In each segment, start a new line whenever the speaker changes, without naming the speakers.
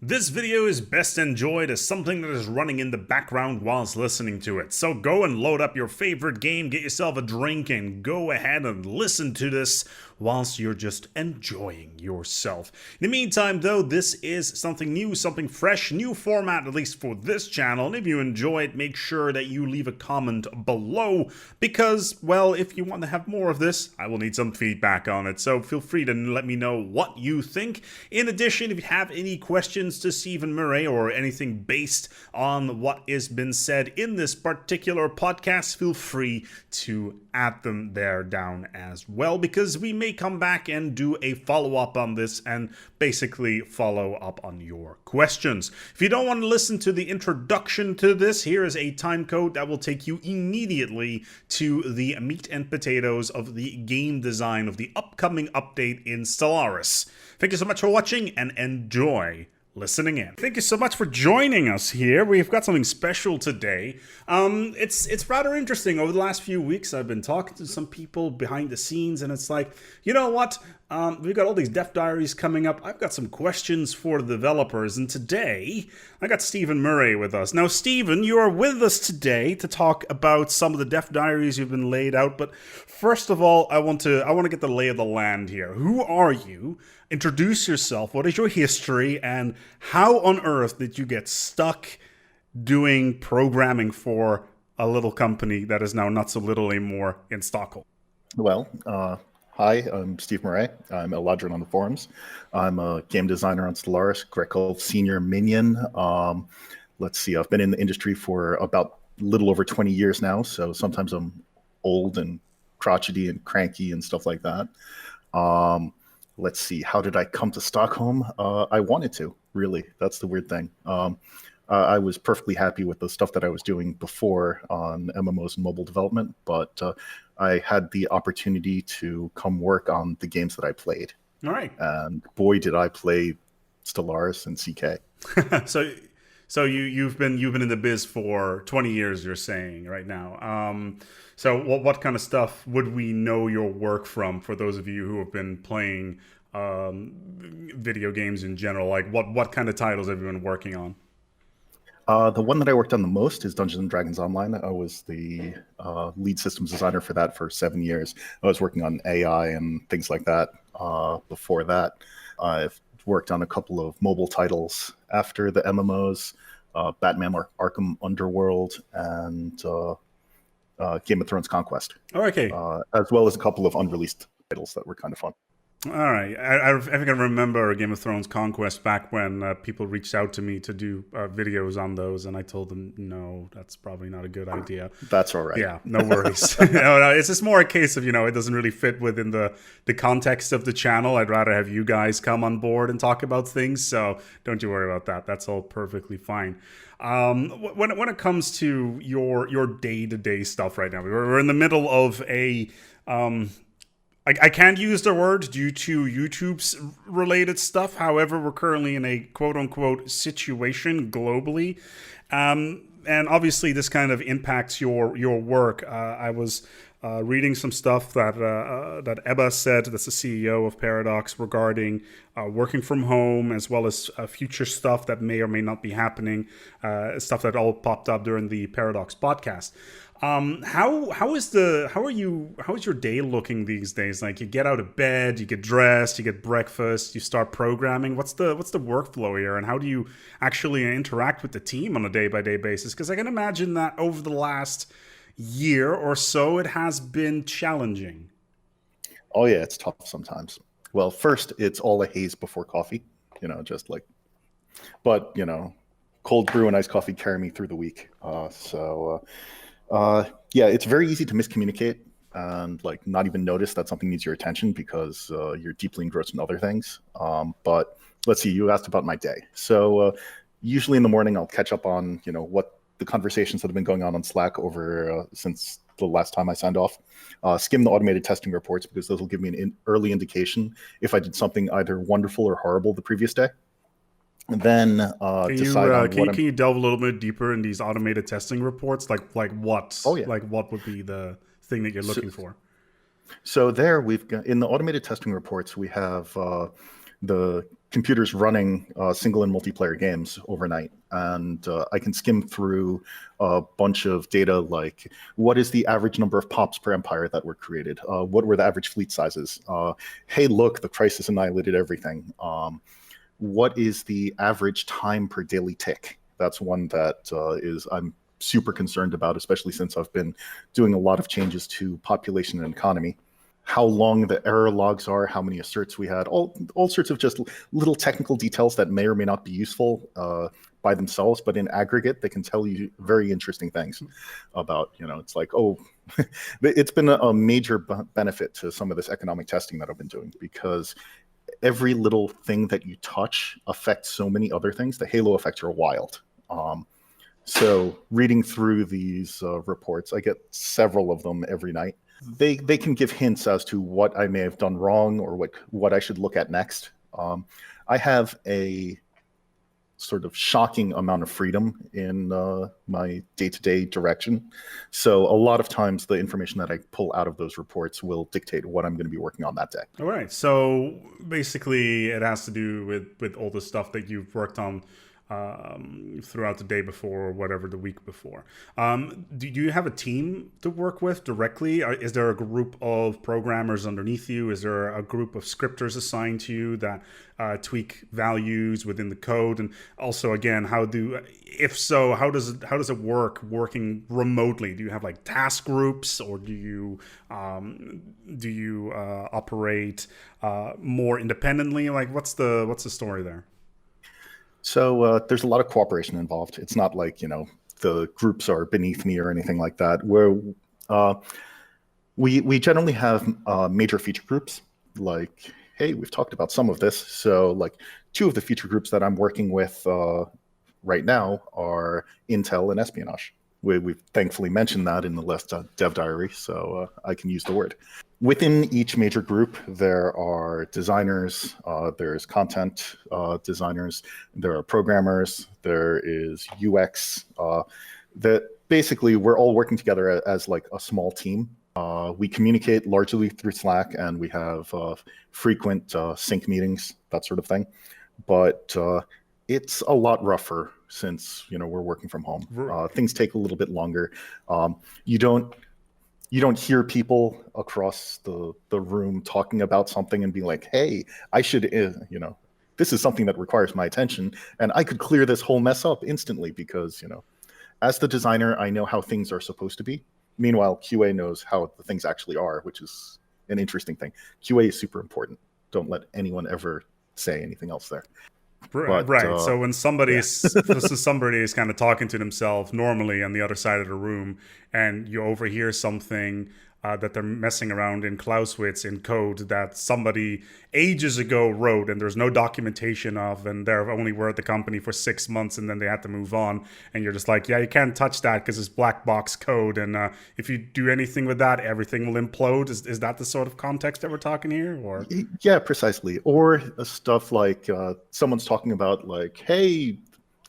This video is best enjoyed as something that is running in the background whilst listening to it. So go and load up your favorite game, get yourself a drink, and go ahead and listen to this whilst you're just enjoying yourself. In the meantime, though, this is something new, something fresh, new format, at least for this channel. And if you enjoy it, make sure that you leave a comment below because, well, if you want to have more of this, I will need some feedback on it. So feel free to let me know what you think. In addition, if you have any questions to Stephen Muray or anything based on what has been said in this particular podcast, feel free to add them there down as well, because we may come back and do a follow-up on this and basically follow up on your questions. If you don't want to listen to the introduction to this, here is a time code that will take you immediately to the meat and potatoes of the game design of the upcoming update in Stellaris. Thank you so much for watching and enjoy listening in. Thank you so much for joining us here. We've got something special today. It's rather interesting. Over the last few weeks, I've been talking to some people behind the scenes, and it's like, you know what? We've got all these dev diaries coming up. I've got some questions for the developers, and today I got Stephen Muray with us. Now, Stephen, you are with us today to talk about some of the dev diaries you've been laid out. But first of all, I want to get the lay of the land here. Who are you? Introduce yourself. What is your history, and how on earth did you get stuck doing programming for a little company that is now not so little anymore in Stockholm?
Well, hi, I'm Steve Muray. I'm a ladron on the forums. I'm a game designer on Stellaris, Greco senior minion. Let's see, I've been in the industry for about a little over 20 years now, so sometimes I'm old and crotchety and cranky and stuff like that. Let's see, how did I come to Stockholm? I wanted to, really. That's the weird thing. I was perfectly happy with the stuff that I was doing before on MMOs and mobile development, but I had the opportunity to come work on the games that I played.
All right.
And boy, did I play Stellaris and CK.
So you've been in the biz for 20 years, you're saying right now. So what kind of stuff would we know your work from, for those of you who have been playing video games in general? Like what kind of titles have you been working on?
The one that I worked on the most is Dungeons and Dragons Online. I was the lead systems designer for that for 7 years. I was working on AI and things like that before that. I've worked on a couple of mobile titles after the MMOs, Batman Arkham Underworld, and Game of Thrones Conquest.
Oh, okay.
As well as a couple of unreleased titles that were kind of fun.
All right. I think I remember Game of Thrones Conquest back when people reached out to me to do videos on those, and I told them, no, that's probably not a good idea.
That's all right.
Yeah, no worries. No, it's just more a case of, it doesn't really fit within the context of the channel. I'd rather have you guys come on board and talk about things, so don't you worry about that. That's all perfectly fine. When it comes to your day-to-day stuff right now, we're in the middle of a... I can't use the word due to YouTube's related stuff. However, we're currently in a quote-unquote situation globally. And obviously this kind of impacts your work. I was reading some stuff that Ebba said, that's the CEO of Paradox, regarding working from home, as well as future stuff that may or may not be happening, stuff that all popped up during the Paradox podcast. How is your day looking these days? Like, you get out of bed, you get dressed, you get breakfast, you start programming. What's the workflow here, and how do you actually interact with the team on a day-by-day basis? Because I can imagine that over the last year or so, it has been challenging.
Oh yeah, it's tough sometimes. Well, first, it's all a haze before coffee, but cold brew and iced coffee carry me through the week. Yeah, it's very easy to miscommunicate and not even notice that something needs your attention because you're deeply engrossed in other things. But let's see, you asked about my day. So usually in the morning, I'll catch up on, what the conversations that have been going on Slack over since the last time I signed off. Skim the automated testing reports, because those will give me an early indication if I did something either wonderful or horrible the previous day. And then decide on
can you delve a little bit deeper in these automated testing reports? Like what?
Oh, yeah.
Like what would be the thing that you're looking for?
So there we've got, in the automated testing reports, we have the computers running single and multiplayer games overnight, and I can skim through a bunch of data like what is the average number of pops per empire that were created, what were the average fleet sizes, hey look, the crisis annihilated everything, what is the average time per daily tick. That's one that I'm super concerned about, especially since I've been doing a lot of changes to population and economy. How long the error logs are, how many asserts we had, all sorts of just little technical details that may or may not be useful by themselves, but in aggregate, they can tell you very interesting things about, it's like, oh, it's been a major benefit to some of this economic testing that I've been doing, because every little thing that you touch affects so many other things. The halo effects are wild. So reading through these reports, I get several of them every night. They can give hints as to what I may have done wrong or what I should look at next. I have a sort of shocking amount of freedom in my day-to-day direction. So a lot of times the information that I pull out of those reports will dictate what I'm going to be working on that day.
All right. So basically it has to do with all the stuff that you've worked on throughout the day before or whatever the week before. Do you have a team to work with directly? Is there a group of programmers underneath you? Is there a group of scripters assigned to you that tweak values within the code? And also, again, if so, how does it work working remotely? Do you have like task groups, or do you operate more independently? Like, what's the story there?
So there's a lot of cooperation involved. It's not like, the groups are beneath me or anything like that. Where we generally have major feature groups. Like, hey, we've talked about some of this. So like 2 of the feature groups that I'm working with right now are Intel and espionage. We've thankfully mentioned that in the last dev diary, so I can use the word. Within each major group, there are designers, there's content designers, there are programmers, there is UX. That basically we're all working together as like a small team. We communicate largely through Slack, and we have frequent sync meetings, that sort of thing. But it's a lot rougher since we're working from home. Things take a little bit longer. You don't hear people across the room talking about something and be like, hey, I should, this is something that requires my attention, and I could clear this whole mess up instantly because, as the designer, I know how things are supposed to be. Meanwhile, QA knows how the things actually are, which is an interesting thing. QA is super important. Don't let anyone ever say anything else there.
Right. So when somebody is kind of talking to themselves normally on the other side of the room, and you overhear something that they're messing around in Clausewitz in code that somebody ages ago wrote and there's no documentation of, and they're only were at the company for 6 months and then they had to move on, and you're just like, yeah, you can't touch that because it's black box code, and if you do anything with that, everything will implode. Is that the sort of context that we're talking here? Or
yeah, precisely. Or stuff like someone's talking about like, hey,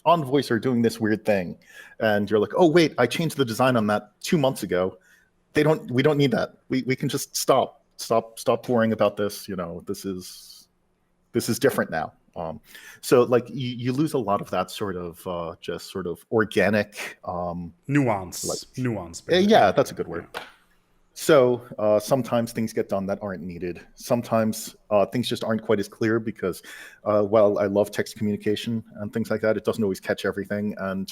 Envoys are doing this weird thing, and you're like, oh wait, I changed the design on that 2 months ago. We don't need that. We can just stop worrying about this. This is different now. So like you lose a lot of that sort of just sort of organic
nuance.
Yeah, that's a good word. Yeah. So sometimes things get done that aren't needed. Sometimes things just aren't quite as clear because while I love text communication and things like that, it doesn't always catch everything. And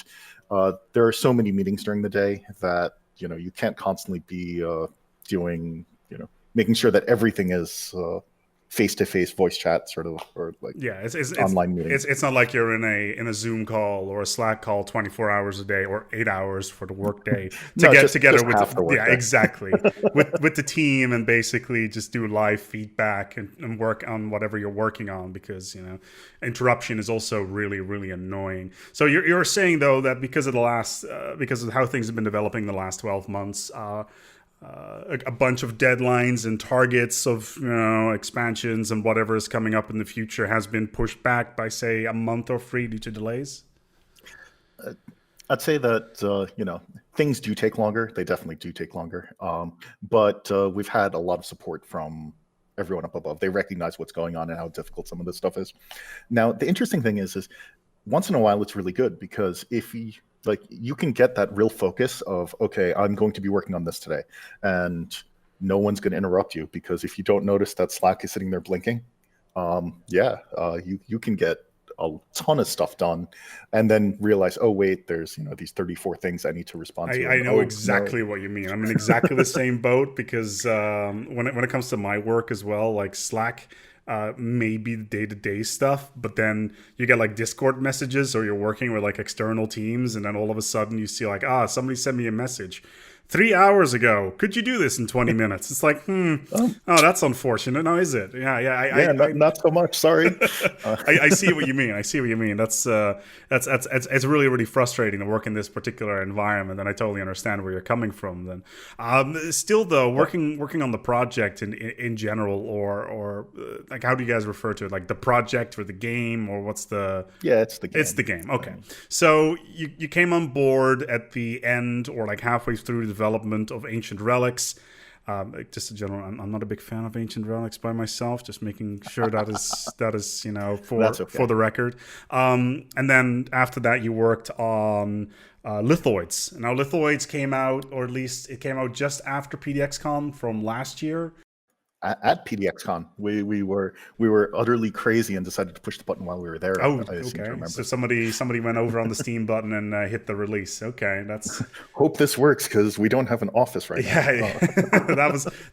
there are so many meetings during the day that you can't constantly be doing, making sure that everything is face-to-face voice chat sort of, or like it's online meetings.
It's not like you're in a Zoom call or a Slack call 24 hours a day or 8 hours for the workday to get together with exactly with the team and basically just do live feedback and work on whatever you're working on, because interruption is also really, really annoying. So you're saying though that because of how things have been developing the last 12 months, a bunch of deadlines and targets of expansions and whatever is coming up in the future has been pushed back by, say, a month or 3 due to delays?
I'd say that things do take longer. They definitely do take longer. But we've had a lot of support from everyone up above. They recognize what's going on and how difficult some of this stuff is. Now, the interesting thing is once in a while it's really good, because if you can get that real focus of, okay, I'm going to be working on this today, and no one's going to interrupt you, because if you don't notice that Slack is sitting there blinking, you can get a ton of stuff done, and then realize, oh wait, there's these 34 things I need to respond to.
I know exactly what you mean. I'm in exactly the same boat, because when it comes to my work as well, like Slack may be the day-to-day stuff, but then you get like Discord messages, or you're working with like external teams, and then all of a sudden you see like, somebody sent me a message 3 hours ago. Could you do this in 20 minutes? It's like, oh, that's unfortunate. No, is it? Yeah.
Not so much. Sorry.
I see what you mean. That's it's really, really frustrating to work in this particular environment, and I totally understand where you're coming from. Then, still though, working on the project in general, or like, how do you guys refer to it? Like the project or the game, or what's the?
Yeah, it's the game.
It's the game. Okay, so you came on board at the end, or like halfway through the development of Ancient Relics. Just in general, I'm not a big fan of Ancient Relics by myself. Just making sure that is for the record. And then after that, you worked on Lithoids. Now, Lithoids came out, or at least it came out just after PDXCon from last year.
At PDXCon, we were utterly crazy and decided to push the button while we were there.
Oh, okay. So somebody went over on the Steam button and hit the release. Okay, that's.
Hope this works, because we don't have an office right now.
Yeah,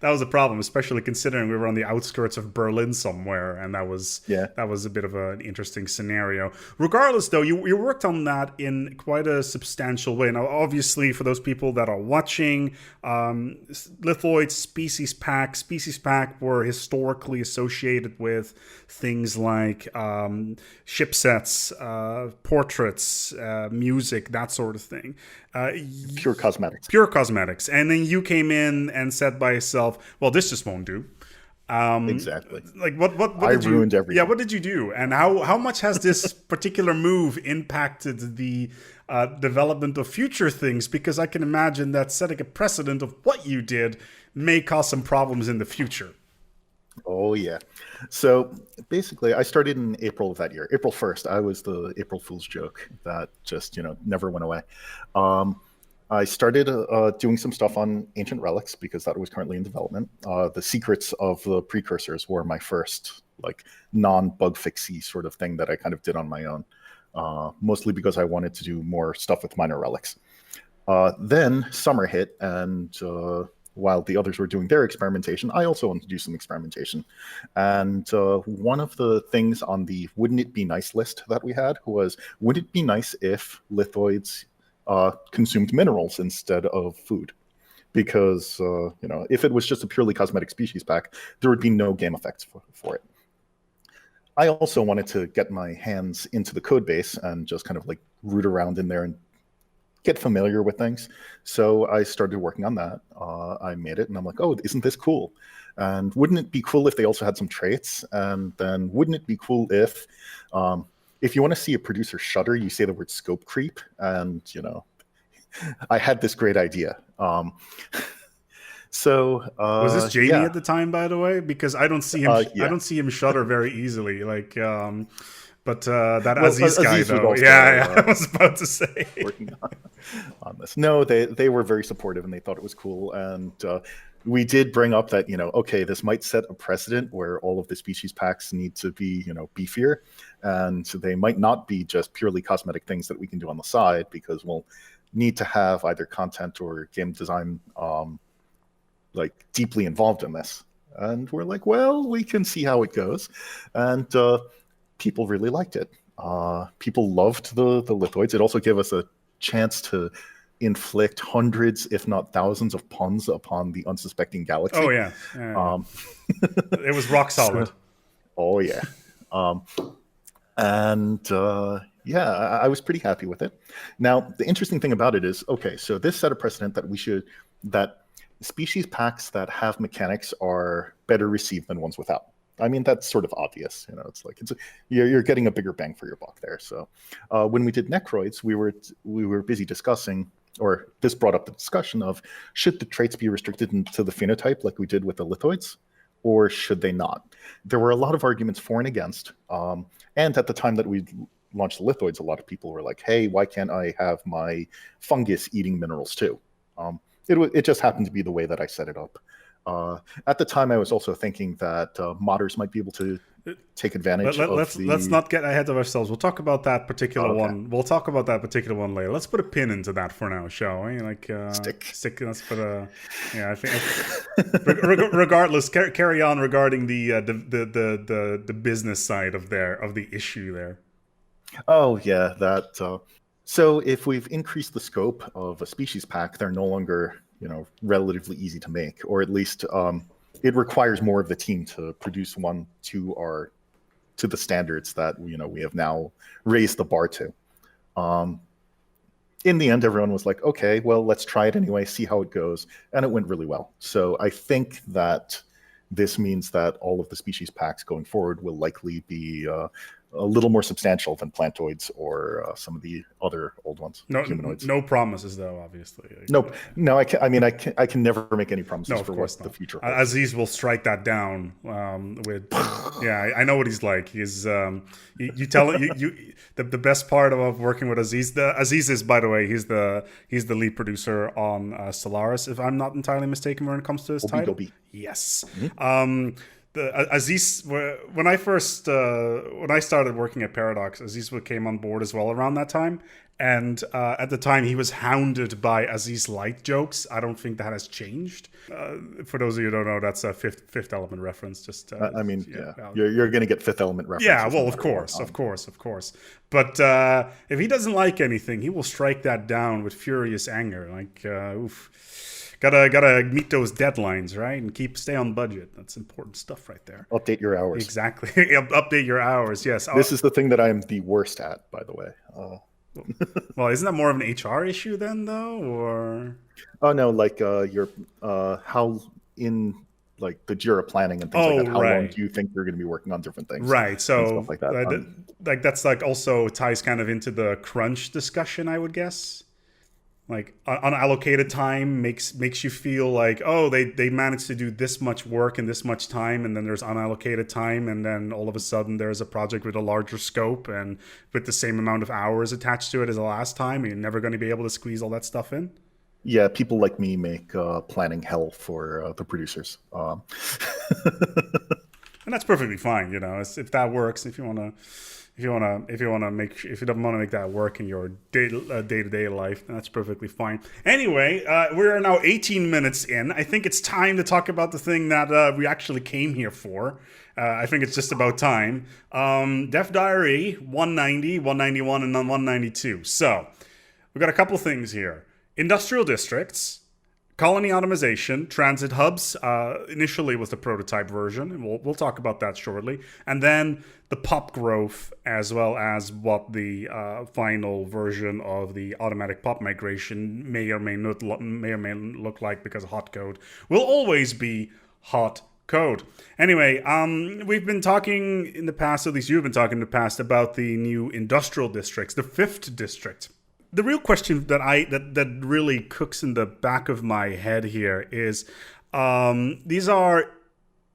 that was a problem, especially considering we were on the outskirts of Berlin somewhere, and that was a bit of an interesting scenario. Regardless, though, you worked on that in quite a substantial way. Now, obviously, for those people that are watching, Lithoid Species Pack were historically associated with things like chipsets, portraits, music, that sort of thing.
Pure cosmetics.
And then you came in and said by yourself, well, this just won't do.
Exactly.
Like what
I ruined everything.
Yeah, what did you do? And how much has this particular move impacted the development of future things? Because I can imagine that setting a precedent of what you did may cause some problems in the future.
Oh, yeah. So basically, I started in April of that year. April 1st, I was the April Fool's joke that just, never went away. I started doing some stuff on Ancient Relics, because that was currently in development. The secrets of the precursors were my first non-bug fixy sort of thing that I kind of did on my own, mostly because I wanted to do more stuff with minor relics. Then summer hit, and while the others were doing their experimentation, I also wanted to do some experimentation. And one of the things on the wouldn't it be nice list that we had was, would it be nice if lithoids consumed minerals instead of food? Because if it was just a purely cosmetic species pack, there would be no game effects for it. I also wanted to get my hands into the code base and just kind of root around in there and get familiar with things. So I started working on that. I made it, and I'm like, oh, isn't this cool? And wouldn't it be cool if they also had some traits? And then wouldn't it be cool if you want to see a producer shudder, you say the word scope creep? And I had this great idea. So
was this Jamie at the time, by the way? Because I don't see him. I don't see him shudder very easily. But that Aziz guy, though, I was about to say.
Working on this. No, they were very supportive, and they thought it was cool. And we did bring up that, okay, this might set a precedent where all of the species packs need to be, beefier. And they might not be just purely cosmetic things that we can do on the side, because we'll need to have either content or game design deeply involved in this. And we're like, well, we can see how it goes. And people really liked it. People loved the lithoids. It also gave us a chance to inflict hundreds, if not thousands, of puns upon the unsuspecting galaxy.
Oh, yeah. It was rock solid.
Oh, yeah. I was pretty happy with it. Now, the interesting thing about it is, okay, so this set a precedent that species packs that have mechanics are better received than ones without. I mean, that's sort of obvious. You're getting a bigger bang for your buck there. So when we did Necroids, we were busy discussing, or this brought up the discussion of, should the traits be restricted to the phenotype like we did with the lithoids, or should they not? There were a lot of arguments for and against. And at the time that we launched the Lithoids, a lot of people were like, hey, why can't I have my fungus eating minerals too? It just happened to be the way that I set it up. At the time, I was also thinking that modders might be able to take advantage
let's not get ahead of ourselves. We'll talk about that particular one. We'll talk about that particular one later. Let's put a pin into that for now, shall we? Like stick. Let's put a I think. Regardless, carry on regarding the business side of the issue there.
Oh yeah, that. So if we've increased the scope of a species pack, they're no longer relatively easy to make, or at least it requires more of the team to produce one to the standards that we have now raised the bar to. In the end, everyone was like, okay, well, let's try it anyway, see how it goes, and it went really well. So I think that this means that all of the species packs going forward will likely be a little more substantial than Plantoids or some of the other old ones. Humanoids.
No promises, though. Obviously.
No. I can never make any promises for what the future holds.
Aziz will strike that down. I know what he's like. He's you tell you the best part of working with Aziz. Aziz is, by the way, he's the lead producer on Stellaris, if I'm not entirely mistaken when it comes to his title. Yes. Mm-hmm. Aziz, when I started working at Paradox, Aziz came on board as well around that time, and at the time he was hounded by Aziz Light jokes. I don't think that has changed. For those of you who don't know, that's a Fifth Element reference. Just
you're going to get Fifth Element references.
Yeah, well, of course. But if he doesn't like anything, he will strike that down with furious anger. Like, oof. Gotta meet those deadlines, right? And stay on budget. That's important stuff right there.
Update your hours.
Exactly. Update your hours. Yes.
This is the thing that I am the worst at, by the way.
Well, isn't that more of an HR issue then, though, or?
Oh no, like how in like the Jira planning and things like that. How long do you think you're going to be working on different things?
Right. So
stuff like that.
That's like also ties kind of into the crunch discussion, I would guess. Like unallocated time makes you feel like, oh, they managed to do this much work in this much time, and then there's unallocated time, and then all of a sudden there's a project with a larger scope and with the same amount of hours attached to it as the last time, and you're never going to be able to squeeze all that stuff in.
Yeah, people like me make planning hell for the producers. And
that's perfectly fine, if that works. If you don't want to make that work in your day-to-day life, then that's perfectly fine. Anyway, we are now 18 minutes in. I think it's time to talk about the thing that we actually came here for. I think it's just about time. Dev Diary 190, 191, and then 192. So we've got a couple things here. Industrial districts, colony automation, transit hubs, initially was the prototype version, and we'll talk about that shortly. And then the pop growth, as well as what the final version of the automatic pop migration may or may look like, because hot code will always be hot code. Anyway, we've been talking in the past, at least you've been talking in the past, about the new industrial districts, the 5th district. The real question that really cooks in the back of my head here is these are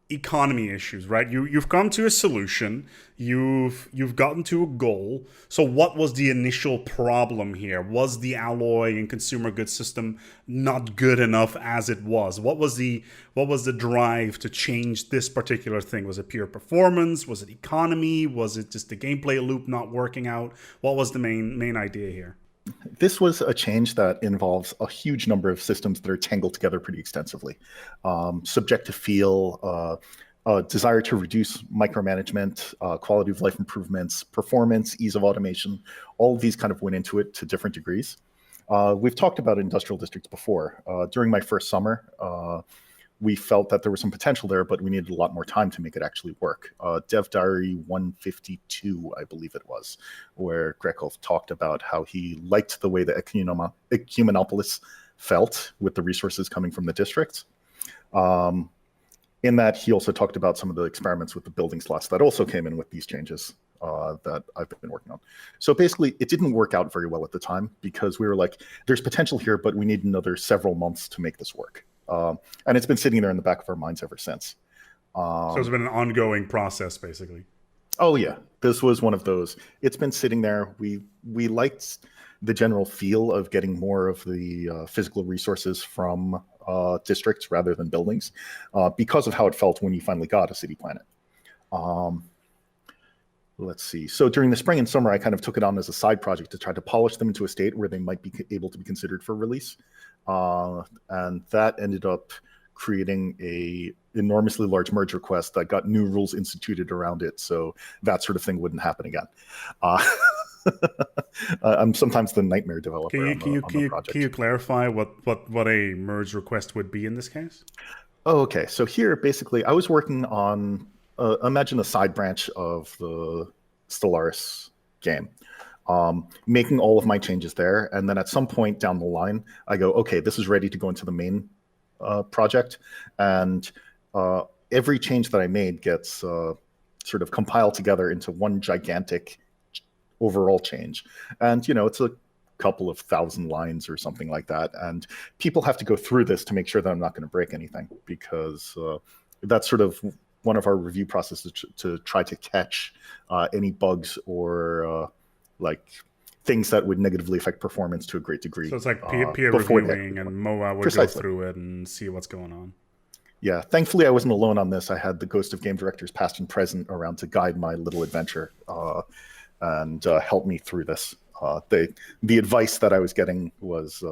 economy issues, right? You've come to a solution, you've gotten to a goal. So what was the initial problem here? Was the alloy and consumer goods system not good enough as it was? What was the drive to change this particular thing? Was it pure performance? Was it economy? Was it just the gameplay loop not working out? What was the main idea here?
This was a change that involves a huge number of systems that are tangled together pretty extensively. Subjective feel, desire to reduce micromanagement, quality of life improvements, performance, ease of automation, all of these kind of went into it to different degrees. We've talked about industrial districts before. During my first summer, we felt that there was some potential there, but we needed a lot more time to make it actually work. Dev Diary 152, I believe it was, where Grekov talked about how he liked the way the Ecumenopolis felt with the resources coming from the districts. In that, he also talked about some of the experiments with the building slots that also came in with these changes that I've been working on. So basically, it didn't work out very well at the time because we were like, there's potential here, but we need another several months to make this work. And it's been sitting there in the back of our minds ever since.
So it's been an ongoing process, basically.
Oh yeah, this was one of those. It's been sitting there. We liked the general feel of getting more of the physical resources from districts rather than buildings, because of how it felt when you finally got a city planet. Um, let's see. So during the spring and summer, I kind of took it on as a side project to try to polish them into a state where they might be able to be considered for release, and that ended up creating a enormously large merge request that got new rules instituted around it, so that sort of thing wouldn't happen again. Uh, I'm sometimes the nightmare developer on the project.
Can you clarify what a merge request would be in this case?
Oh, okay. So here, basically, I was working on imagine a side branch of the Stellaris game, making all of my changes there, and then at some point down the line, I go, okay, this is ready to go into the main project, and every change that I made gets sort of compiled together into one gigantic overall change. And it's a couple of thousand lines or something like that, and people have to go through this to make sure that I'm not going to break anything, because that's sort of one of our review processes to try to catch any bugs or like things that would negatively affect performance to a great degree.
So it's like peer reviewing, and MOA would go through it and see what's going on.
Yeah, thankfully I wasn't alone on this. I had the ghost of game directors past and present around to guide my little adventure and help me through this. The advice that I was getting was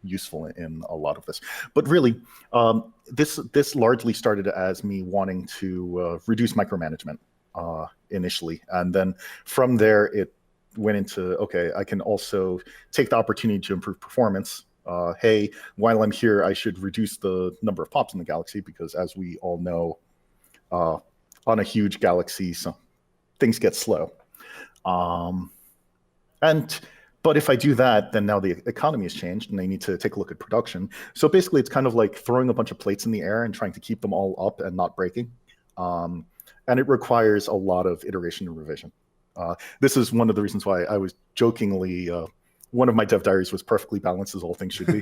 useful in a lot of this. But really, this largely started as me wanting to reduce micromanagement initially. And then from there, it went into, okay, I can also take the opportunity to improve performance. Hey, while I'm here, I should reduce the number of pops in the galaxy, because as we all know, on a huge galaxy, so things get slow. But if I do that, then now the economy has changed and they need to take a look at production. So basically, it's kind of like throwing a bunch of plates in the air and trying to keep them all up and not breaking. And it requires a lot of iteration and revision. This is one of the reasons why I was jokingly, one of my dev diaries was perfectly balanced as all things should be.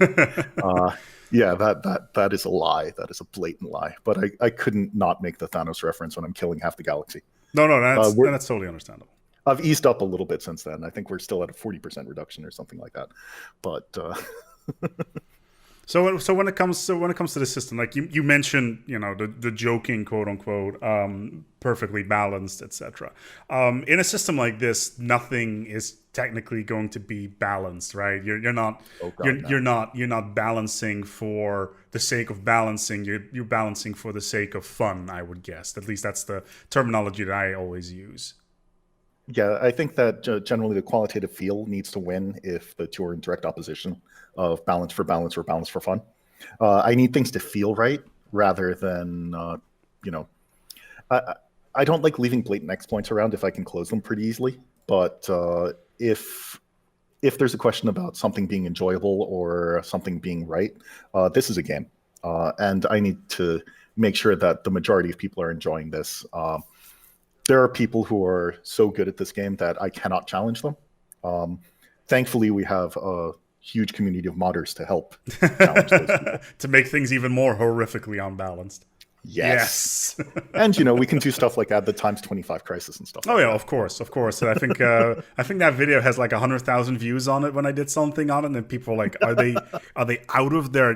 Yeah, that is a lie. That is a blatant lie. But I couldn't not make the Thanos reference when I'm killing half the galaxy.
No, that's totally understandable.
I've eased up a little bit since then. I think we're still at a 40% reduction or something like that. But
So when it comes to the system, like you mentioned, the joking, quote unquote, perfectly balanced, etc. In a system like this, nothing is technically going to be balanced, right? You're not balancing for the sake of balancing. You're balancing for the sake of fun, I would guess. At least that's the terminology that I always use.
Yeah, I think that generally the qualitative feel needs to win if the two are in direct opposition of balance for balance or balance for fun. I need things to feel right rather than, I don't like leaving blatant X points around if I can close them pretty easily. But if there's a question about something being enjoyable or something being right, this is a game. And I need to make sure that the majority of people are enjoying this. There are people who are so good at this game that I cannot challenge them. Thankfully, we have a huge community of modders to help challenge those people.
To make things even more horrifically unbalanced.
Yes. And we can do stuff like add the times 25 crisis and stuff.
Oh yeah, of course. And I think that video has like 100,000 views on it when I did something on it, and then people are like, are they out of their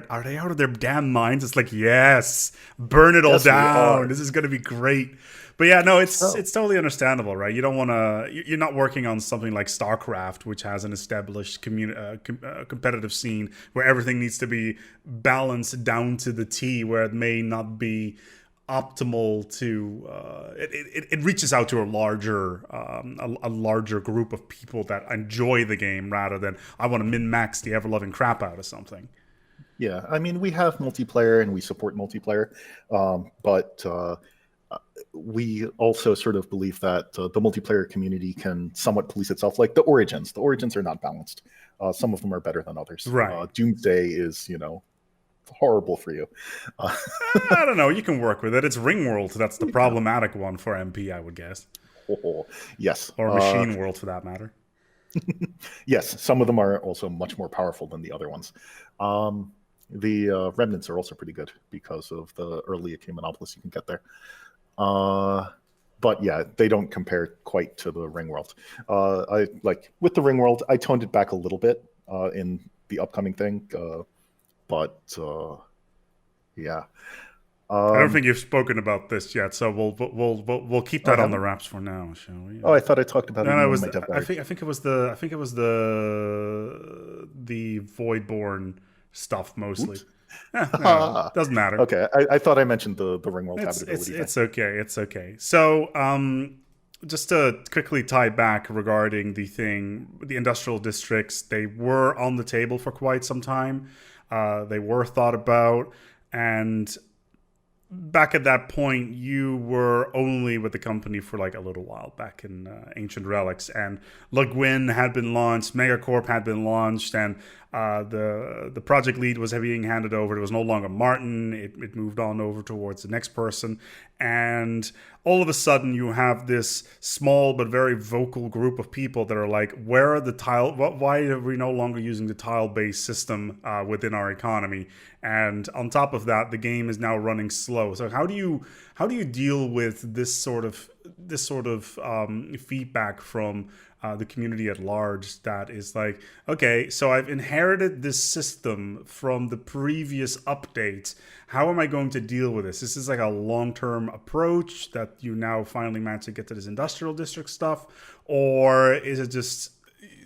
damn minds? It's like, yes, burn it all down. This is gonna be great. But yeah, no, it's totally understandable, right? You don't want to. You're not working on something like StarCraft, which has an established competitive scene where everything needs to be balanced down to the T, where it may not be optimal to. It reaches out to a larger group of people that enjoy the game rather than I want to min-max the ever-loving crap out of something.
Yeah, I mean, we have multiplayer and we support multiplayer, but. We also sort of believe that the multiplayer community can somewhat police itself. Like the origins are not balanced. Some of them are better than others.
Right.
Doomsday is, horrible for you.
I don't know. You can work with it. It's Ringworld. That's the problematic one for MP, I would guess.
Oh, yes.
Or Machine World, for that matter.
Yes, some of them are also much more powerful than the other ones. The remnants are also pretty good because of the early Acumen Monopolists you can get there. But yeah, they don't compare quite to the Ring World. I like with the Ring World, I toned it back a little bit in the upcoming thing, but yeah.
I don't
Um,
think you've spoken about this yet, so we'll keep
oh, I
that on the
haven't.
wraps for now, shall we?
Oh, I thought I talked about
No,
it
no,
in
it
one of
was
my dev
I
diaries.
think it was the Voidborn stuff mostly.
Oops.
No, doesn't matter.
Okay, I thought I mentioned the Ring World
It's
habitability thing.
it's okay. It's okay. So, just to quickly tie back regarding the industrial districts, they were on the table for quite some time. They were thought about, and back at that point, you were only with the company for like a little while back in Ancient Relics, and LeGuin had been launched, Megacorp had been launched, and the project lead was being handed over. It was no longer Martin. It moved on over towards the next person, and all of a sudden you have this small but very vocal group of people that are like, where are the tile, why are we no longer using the tile based system within our economy? And on top of that, the game is now running slow. So how do you deal with this sort of feedback from the community at large that is like, okay, so I've inherited this system from the previous update. How am I going to deal with this? This is like a long-term approach that you now finally managed to get to this industrial district stuff, or is it just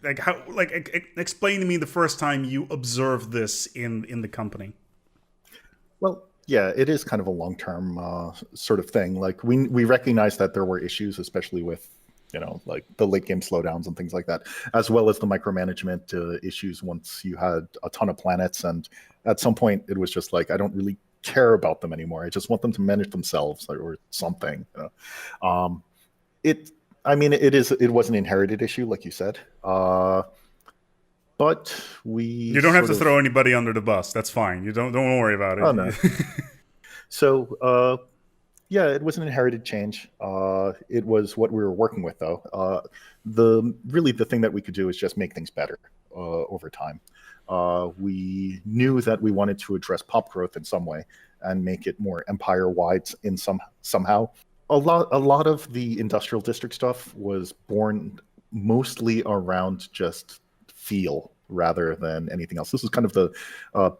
like how? Like, explain to me the first time you observed this in the company.
Well, yeah, it is kind of a long-term sort of thing. Like we recognize that there were issues, especially with like the late game slowdowns and things like that, as well as the micromanagement issues once you had a ton of planets. And at some point, it was just like, I don't really care about them anymore. I just want them to manage themselves or something. It, I mean, it was an inherited issue, like you said. But we
You don't have
sort
to
of,
throw anybody under the bus. That's fine. You don't worry about
oh no.
it.
So yeah, it was an inherited change. It was what we were working with, though. The thing that we could do is just make things better over time. We knew that we wanted to address pop growth in some way and make it more empire wide in somehow. A lot of the industrial district stuff was born mostly around just feel rather than anything else. This is kind of the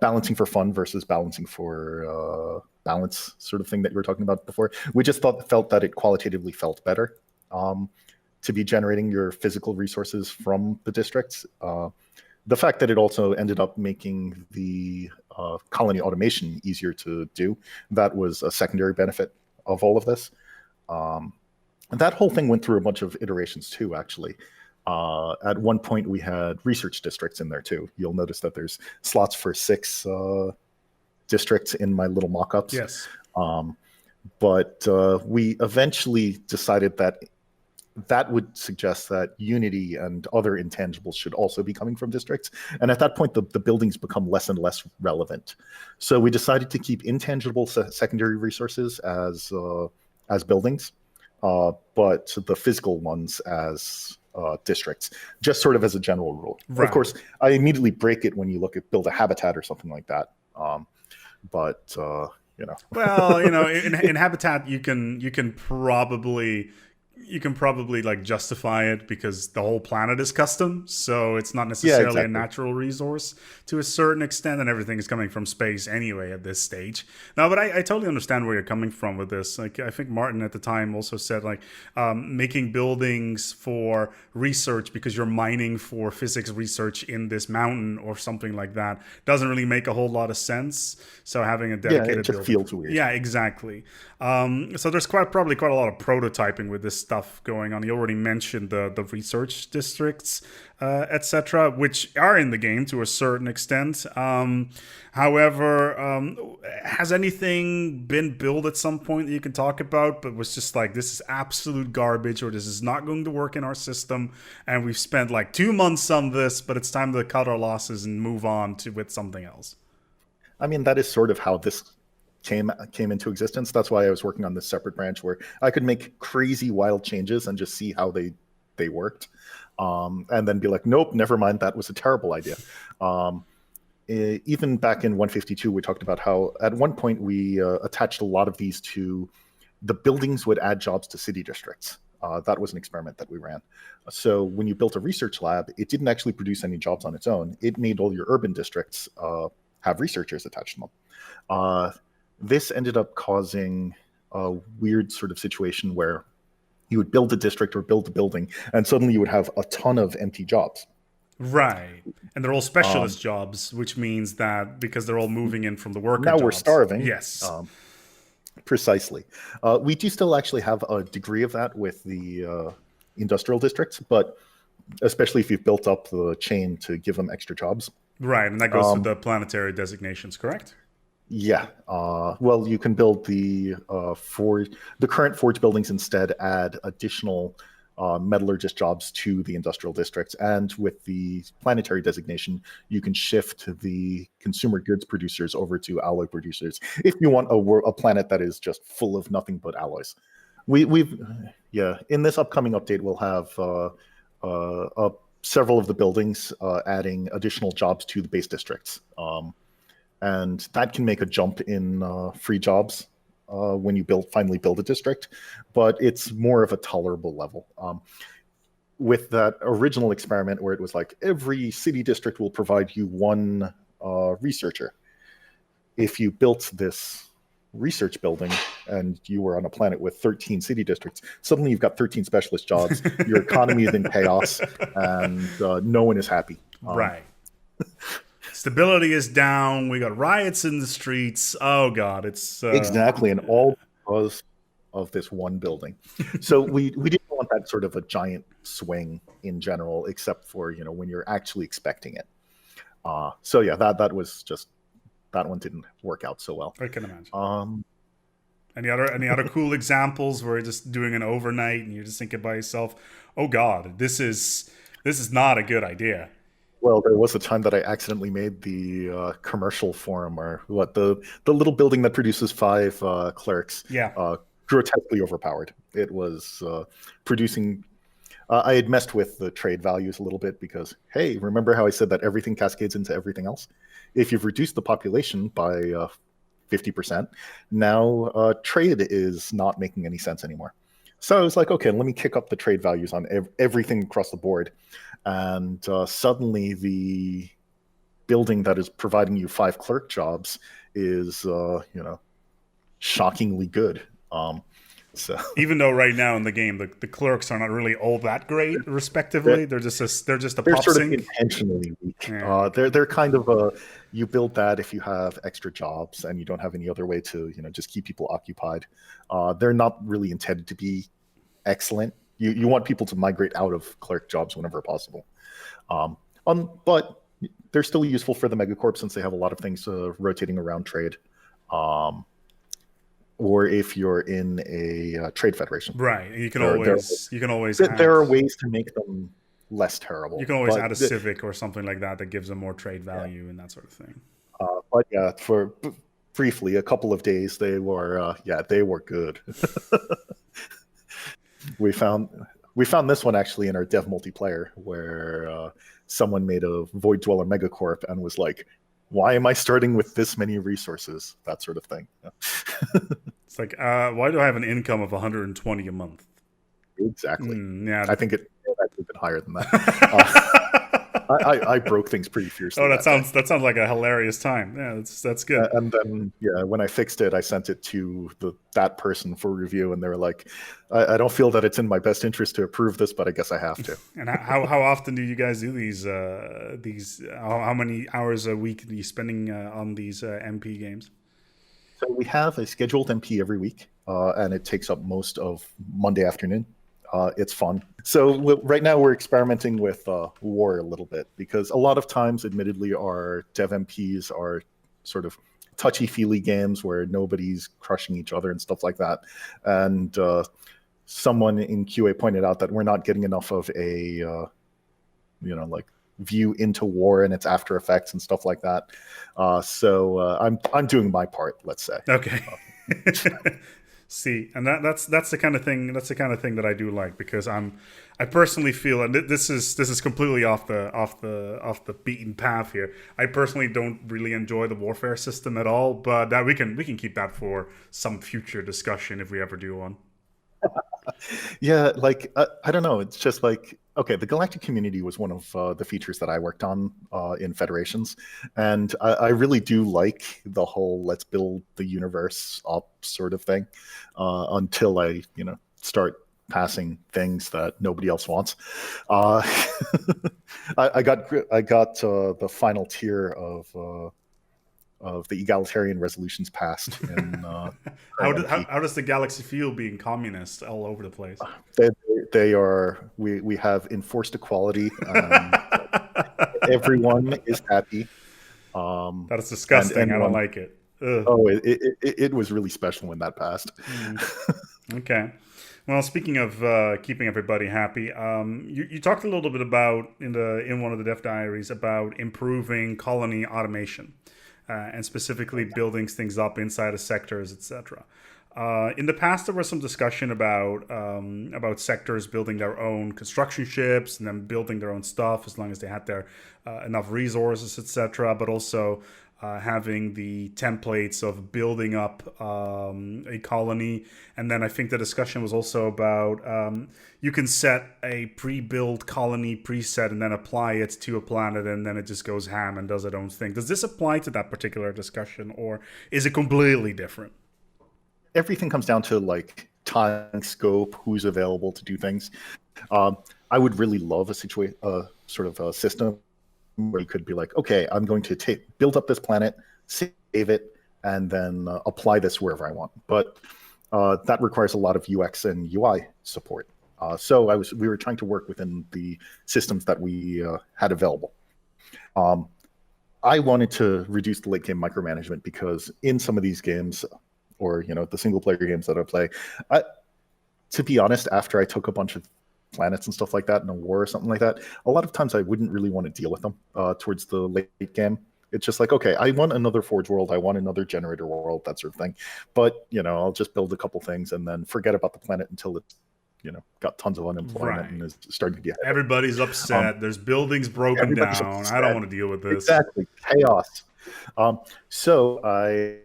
balancing for fun versus balancing for balance sort of thing that you were talking about before. We just felt that it qualitatively felt better to be generating your physical resources from the districts. The fact that it also ended up making the colony automation easier to do, that was a secondary benefit of all of this. And that whole thing went through a bunch of iterations too, actually. At one point, we had research districts in there too. You'll notice that there's slots for 6 districts in my little mock-ups.
Yes.
But we eventually decided that that would suggest that Unity and other intangibles should also be coming from districts. And at that point, the buildings become less and less relevant. So we decided to keep intangible secondary resources as buildings, but the physical ones as districts, just sort of as a general rule.
Right.
Of course, I immediately break it when you look at build a habitat or something like that. But
Well, in Habitat, you can probably like justify it because the whole planet is custom, so it's not
yeah,
necessarily a
exactly.
natural resource to a certain extent, and everything is coming from space anyway at this stage. No, but I totally understand where you're coming from with this. Like, I think Martin at the time also said, like, making buildings for research because you're mining for physics research in this mountain or something like that doesn't really make a whole lot of sense. So having a
Yeah,
dedicated
it just
building,
feels weird.
yeah, exactly. So there's probably quite a lot of prototyping with this stuff going on. You already mentioned the research districts, etc., which are in the game to a certain extent. However, has anything been built at some point that you can talk about, but was just like, this is absolute garbage, or this is not going to work in our system, and we've spent like 2 months on this, but it's time to cut our losses and move on to with something else?
I mean, that is sort of how this came into existence. That's why I was working on this separate branch where I could make crazy wild changes and just see how they worked, and then be like, nope, never mind, that was a terrible idea. Even back in 152, we talked about how at one point we attached a lot of these to the buildings would add jobs to city districts. That was an experiment that we ran. So when you built a research lab, it didn't actually produce any jobs on its own. It made all your urban districts have researchers attached to them. This ended up causing a weird sort of situation where you would build a district or build a building, and suddenly you would have a ton of empty jobs.
Right. And they're all specialist jobs, which means that because they're all moving in from the worker
Now
jobs.
we're starving.
Yes.
Precisely. We do still actually have a degree of that with the industrial districts, but especially if you've built up the chain to give them extra jobs.
Right, and that goes to the planetary designations, correct?
Yeah. Well, you can build the current forge buildings instead, add additional metallurgist jobs to the industrial districts, and with the planetary designation, you can shift the consumer goods producers over to alloy producers if you want a planet that is just full of nothing but alloys. We've in this upcoming update, we'll have several of the buildings adding additional jobs to the base districts, and that can make a jump in free jobs when you finally build a district, but it's more of a tolerable level. With that original experiment where it was like every city district will provide you one researcher. If you built this research building and you were on a planet with 13 city districts, suddenly you've got 13 specialist jobs, your economy is in chaos, and no one is happy.
Right. Stability is down. We got riots in the streets. Oh God, it's
exactly, and all because of this one building. So we didn't want that sort of a giant swing in general, except for when you're actually expecting it. So yeah, that was just that one didn't work out so well.
I can imagine. Any other cool examples where you're just doing an overnight and you're just thinking by yourself, oh God, this is not a good idea.
Well, there was a time that I accidentally made the commercial forum, or the little building that produces 5 clerks.
Yeah.
Grotesquely overpowered. It was producing. I had messed with the trade values a little bit because, hey, remember how I said that everything cascades into everything else? If you've reduced the population by 50%, now trade is not making any sense anymore. So I was like, okay, let me kick up the trade values on everything across the board. And suddenly the building that is providing you 5 clerk jobs is, shockingly good. So
even though right now in the game the clerks are not really all that great, respectively, they're just a pop
sort
sync.
of intentionally weak.
Yeah.
They're kind of you build that if you have extra jobs and you don't have any other way to just keep people occupied. They're not really intended to be excellent. You want people to migrate out of clerk jobs whenever possible. But they're still useful for the megacorp since they have a lot of things rotating around trade. Or if you're in a trade federation,
right? You can always
there are ways to make them less terrible.
You can always add a civic or something like that gives them more trade value and that sort of thing.
But yeah, for briefly a couple of days, they were good. We found this one actually in our dev multiplayer where someone made a Void Dweller Megacorp and was like, why am I starting with this many resources? That sort of thing.
It's like, why do I have an income of 120 a month?
Exactly.
Yeah.
I think it's actually been higher than that. I broke things pretty fiercely.
Oh, that sounds like a hilarious time. Yeah, that's good.
And then when I fixed it, I sent it to that person for review, and they were like, I don't feel that it's in my best interest to approve this, but I guess I have to.
And how often do you guys do these? How many hours a week are you spending on these MP games?
So we have a scheduled MP every week, and it takes up most of Monday afternoon. It's fun. So right now we're experimenting with war a little bit because a lot of times, admittedly, our dev MPs are sort of touchy-feely games where nobody's crushing each other and stuff like that. And someone in QA pointed out that we're not getting enough of a, view into war and its after effects and stuff like that. So I'm doing my part, let's say.
Okay. See, and that's the kind of thing that I do like, because I personally feel, and this is completely off the beaten path here. I personally don't really enjoy the warfare system at all, but that we can keep that for some future discussion if we ever do one.
Yeah, like I don't know. It's just like okay, the galactic community was one of the features that I worked on in Federations, and I really do like the whole "let's build the universe up" sort of thing. Until I, start passing things that nobody else wants. Uh, I got the final tier of the egalitarian resolutions passed in
How,
current
do, how
MP.
how does the galaxy feel being communist all over the place?
They, they are we have enforced equality and everyone is happy.
That is
And
disgusting. I don't
anyone,
like it. Ugh.
oh, it was really special when that passed.
Mm. Okay. Well, speaking of keeping everybody happy, you talked a little bit about in one of the Dev Diaries about improving colony automation, and specifically building things up inside of sectors, etc. In the past, there was some discussion about sectors building their own construction ships and then building their own stuff as long as they had their enough resources, etc. But also having the templates of building up a colony. And then I think the discussion was also about you can set a pre-built colony preset and then apply it to a planet, and then it just goes ham and does its own thing. Does this apply to that particular discussion, or is it completely different?
Everything comes down to like time, scope, who's available to do things. Um, I would really love a situation, sort of a system where you could be like, okay, I'm going to build up this planet, save it, and then apply this wherever I want. But that requires a lot of UX and UI support. So we were trying to work within the systems that we had available. Um, I wanted to reduce the late game micromanagement because in some of these games, or the single player games that I play, I, to be honest, after I took a bunch of planets and stuff like that in a war or something like that, a lot of times I wouldn't really want to deal with them towards the late game. It's just like, okay, I want another Forge world, I want another generator world, that sort of thing. But I'll just build a couple things and then forget about the planet until it's got tons of unemployment and
Right.
is starting to be ahead.
Everybody's
Um,
upset. There's buildings broken
Everybody's
down. I don't
upset.
want to deal with this.
Exactly, chaos. So I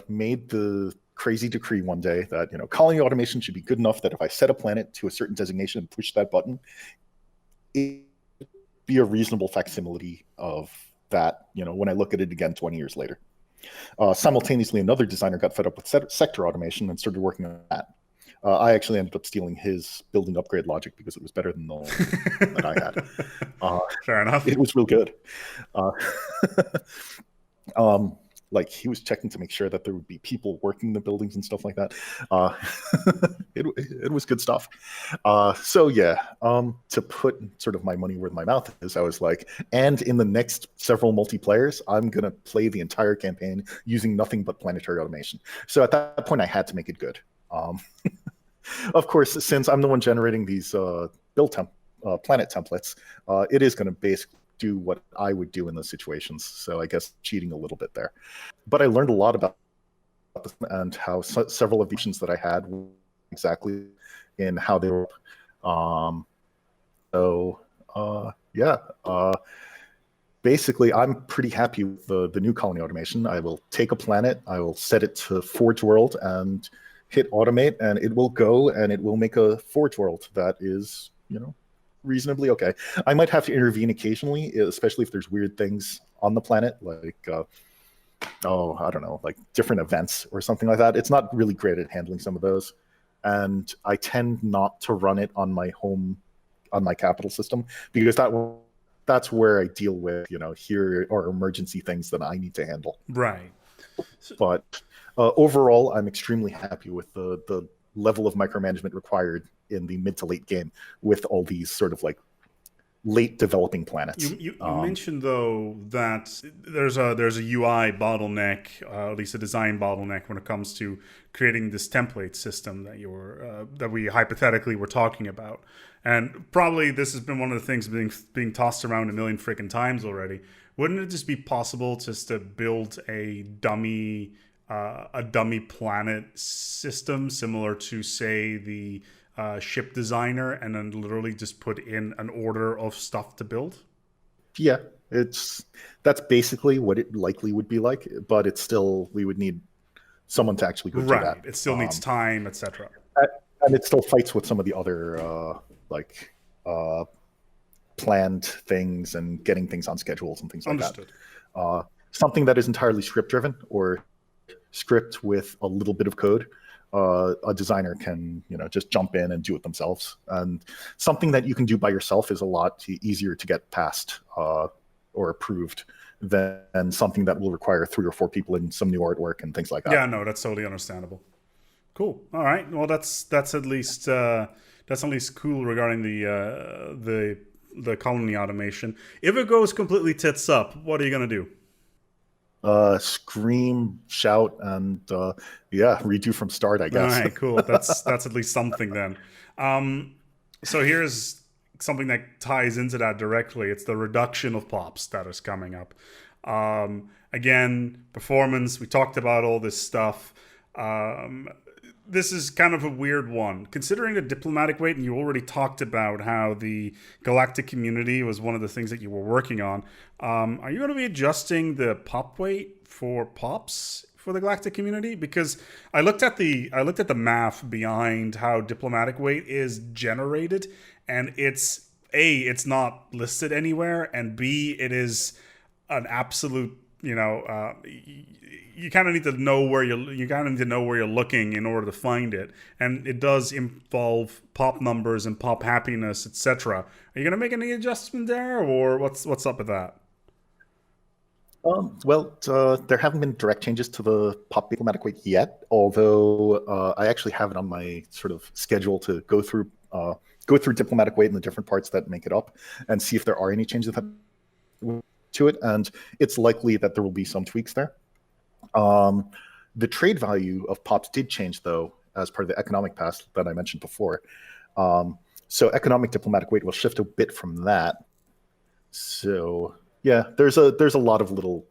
made the crazy decree one day that colony automation should be good enough that if I set a planet to a certain designation and push that button, it be a reasonable facsimile of that. When I look at it again 20 years later. Simultaneously, another designer got fed up with sector automation and started working on that. I actually ended up stealing his building upgrade logic because it was better than the one that I had.
Fair enough.
It was real good. Uh, like he was checking to make sure that there would be people working the buildings and stuff like that. Uh, it was good stuff. So yeah, to put sort of my money where my mouth is, I was like, and in the next several multiplayers, I'm gonna play the entire campaign using nothing but planetary automation. So at that point, I had to make it good. Of course, since I'm the one generating these planet templates, it is going to basically do what I would do in those situations. So I guess cheating a little bit there. But I learned a lot about this and how several of the options that I had were exactly in how they were. Yeah. Basically, I'm pretty happy with the new colony automation. I will take a planet, I will set it to Forge World and hit automate, and it will go and it will make a Forge World that is, reasonably okay. I might have to intervene occasionally, especially if there's weird things on the planet, like, I don't know, like different events or something like that. It's not really great at handling some of those. And I tend not to run it on my capital system because that's where I deal with, here are emergency things that I need to handle.
Right.
But overall, I'm extremely happy with the level of micromanagement required in the mid to late game with all these sort of like late developing planets.
You mentioned though that there's a UI bottleneck, at least a design bottleneck, when it comes to creating this template system that we hypothetically were talking about. And probably this has been one of the things being tossed around a million freaking times already. Wouldn't it just be possible just to build a dummy a dummy planet system similar to, say, the ship designer, and then literally just put in an order of stuff to build?
Yeah, that's basically what it likely would be like, but it's still we would need someone to actually go do
Right.
that.
It still needs time, etc.
And it still fights with some of the other like uh, planned things and getting things on schedules and things like that.
Understood.
Something that is entirely script driven or script with a little bit of code, a designer can just jump in and do it themselves. And something that you can do by yourself is a lot easier to get passed or approved than something that will require 3 or 4 people in some new artwork and things like that.
Yeah, no, that's totally understandable. Cool. All right. Well, that's at least cool regarding the colony automation. If it goes completely tits up, what are you gonna do?
Scream, shout, and yeah, redo from start, I
All
guess.
right, cool. That's at least something then. So here's something that ties into that directly. It's the reduction of pops that is coming up. Again, performance. We talked about all this stuff. This is kind of a weird one, considering the diplomatic weight, and you already talked about how the galactic community was one of the things that you were working on. Are you going to be adjusting the pop weight for pops for the galactic community? Because I looked at the math behind how diplomatic weight is generated, and it's not listed anywhere, and B, it is an absolute, you kind of need to know where you're looking in order to find it, and it does involve pop numbers and pop happiness, etc. Are you going to make any adjustment there, or what's up with that?
Well, there haven't been direct changes to the pop diplomatic weight yet, although I actually have it on my sort of schedule to go through diplomatic weight and the different parts that make it up and see if there are any changes to it, and it's likely that there will be some tweaks there. The trade value of pops did change, though, as part of the economic pass that I mentioned before. So economic diplomatic weight will shift a bit from that. So yeah, there's a lot of little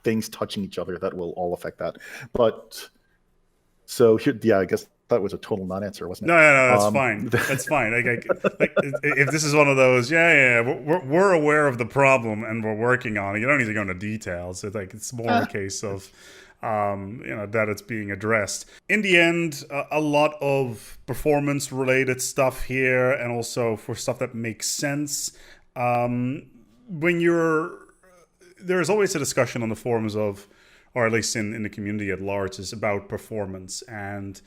things touching each other that will all affect that. But so here, yeah, I guess that was a total non-answer, wasn't it?
No, that's fine. That's fine. Like, if this is one of those, we're aware of the problem and we're working on it. You don't need to go into details. It's more a case of, that it's being addressed. In the end, a lot of performance-related stuff here, and also for stuff that makes sense. There's always a discussion on the forums of, or at least in the community at large, is about performance. And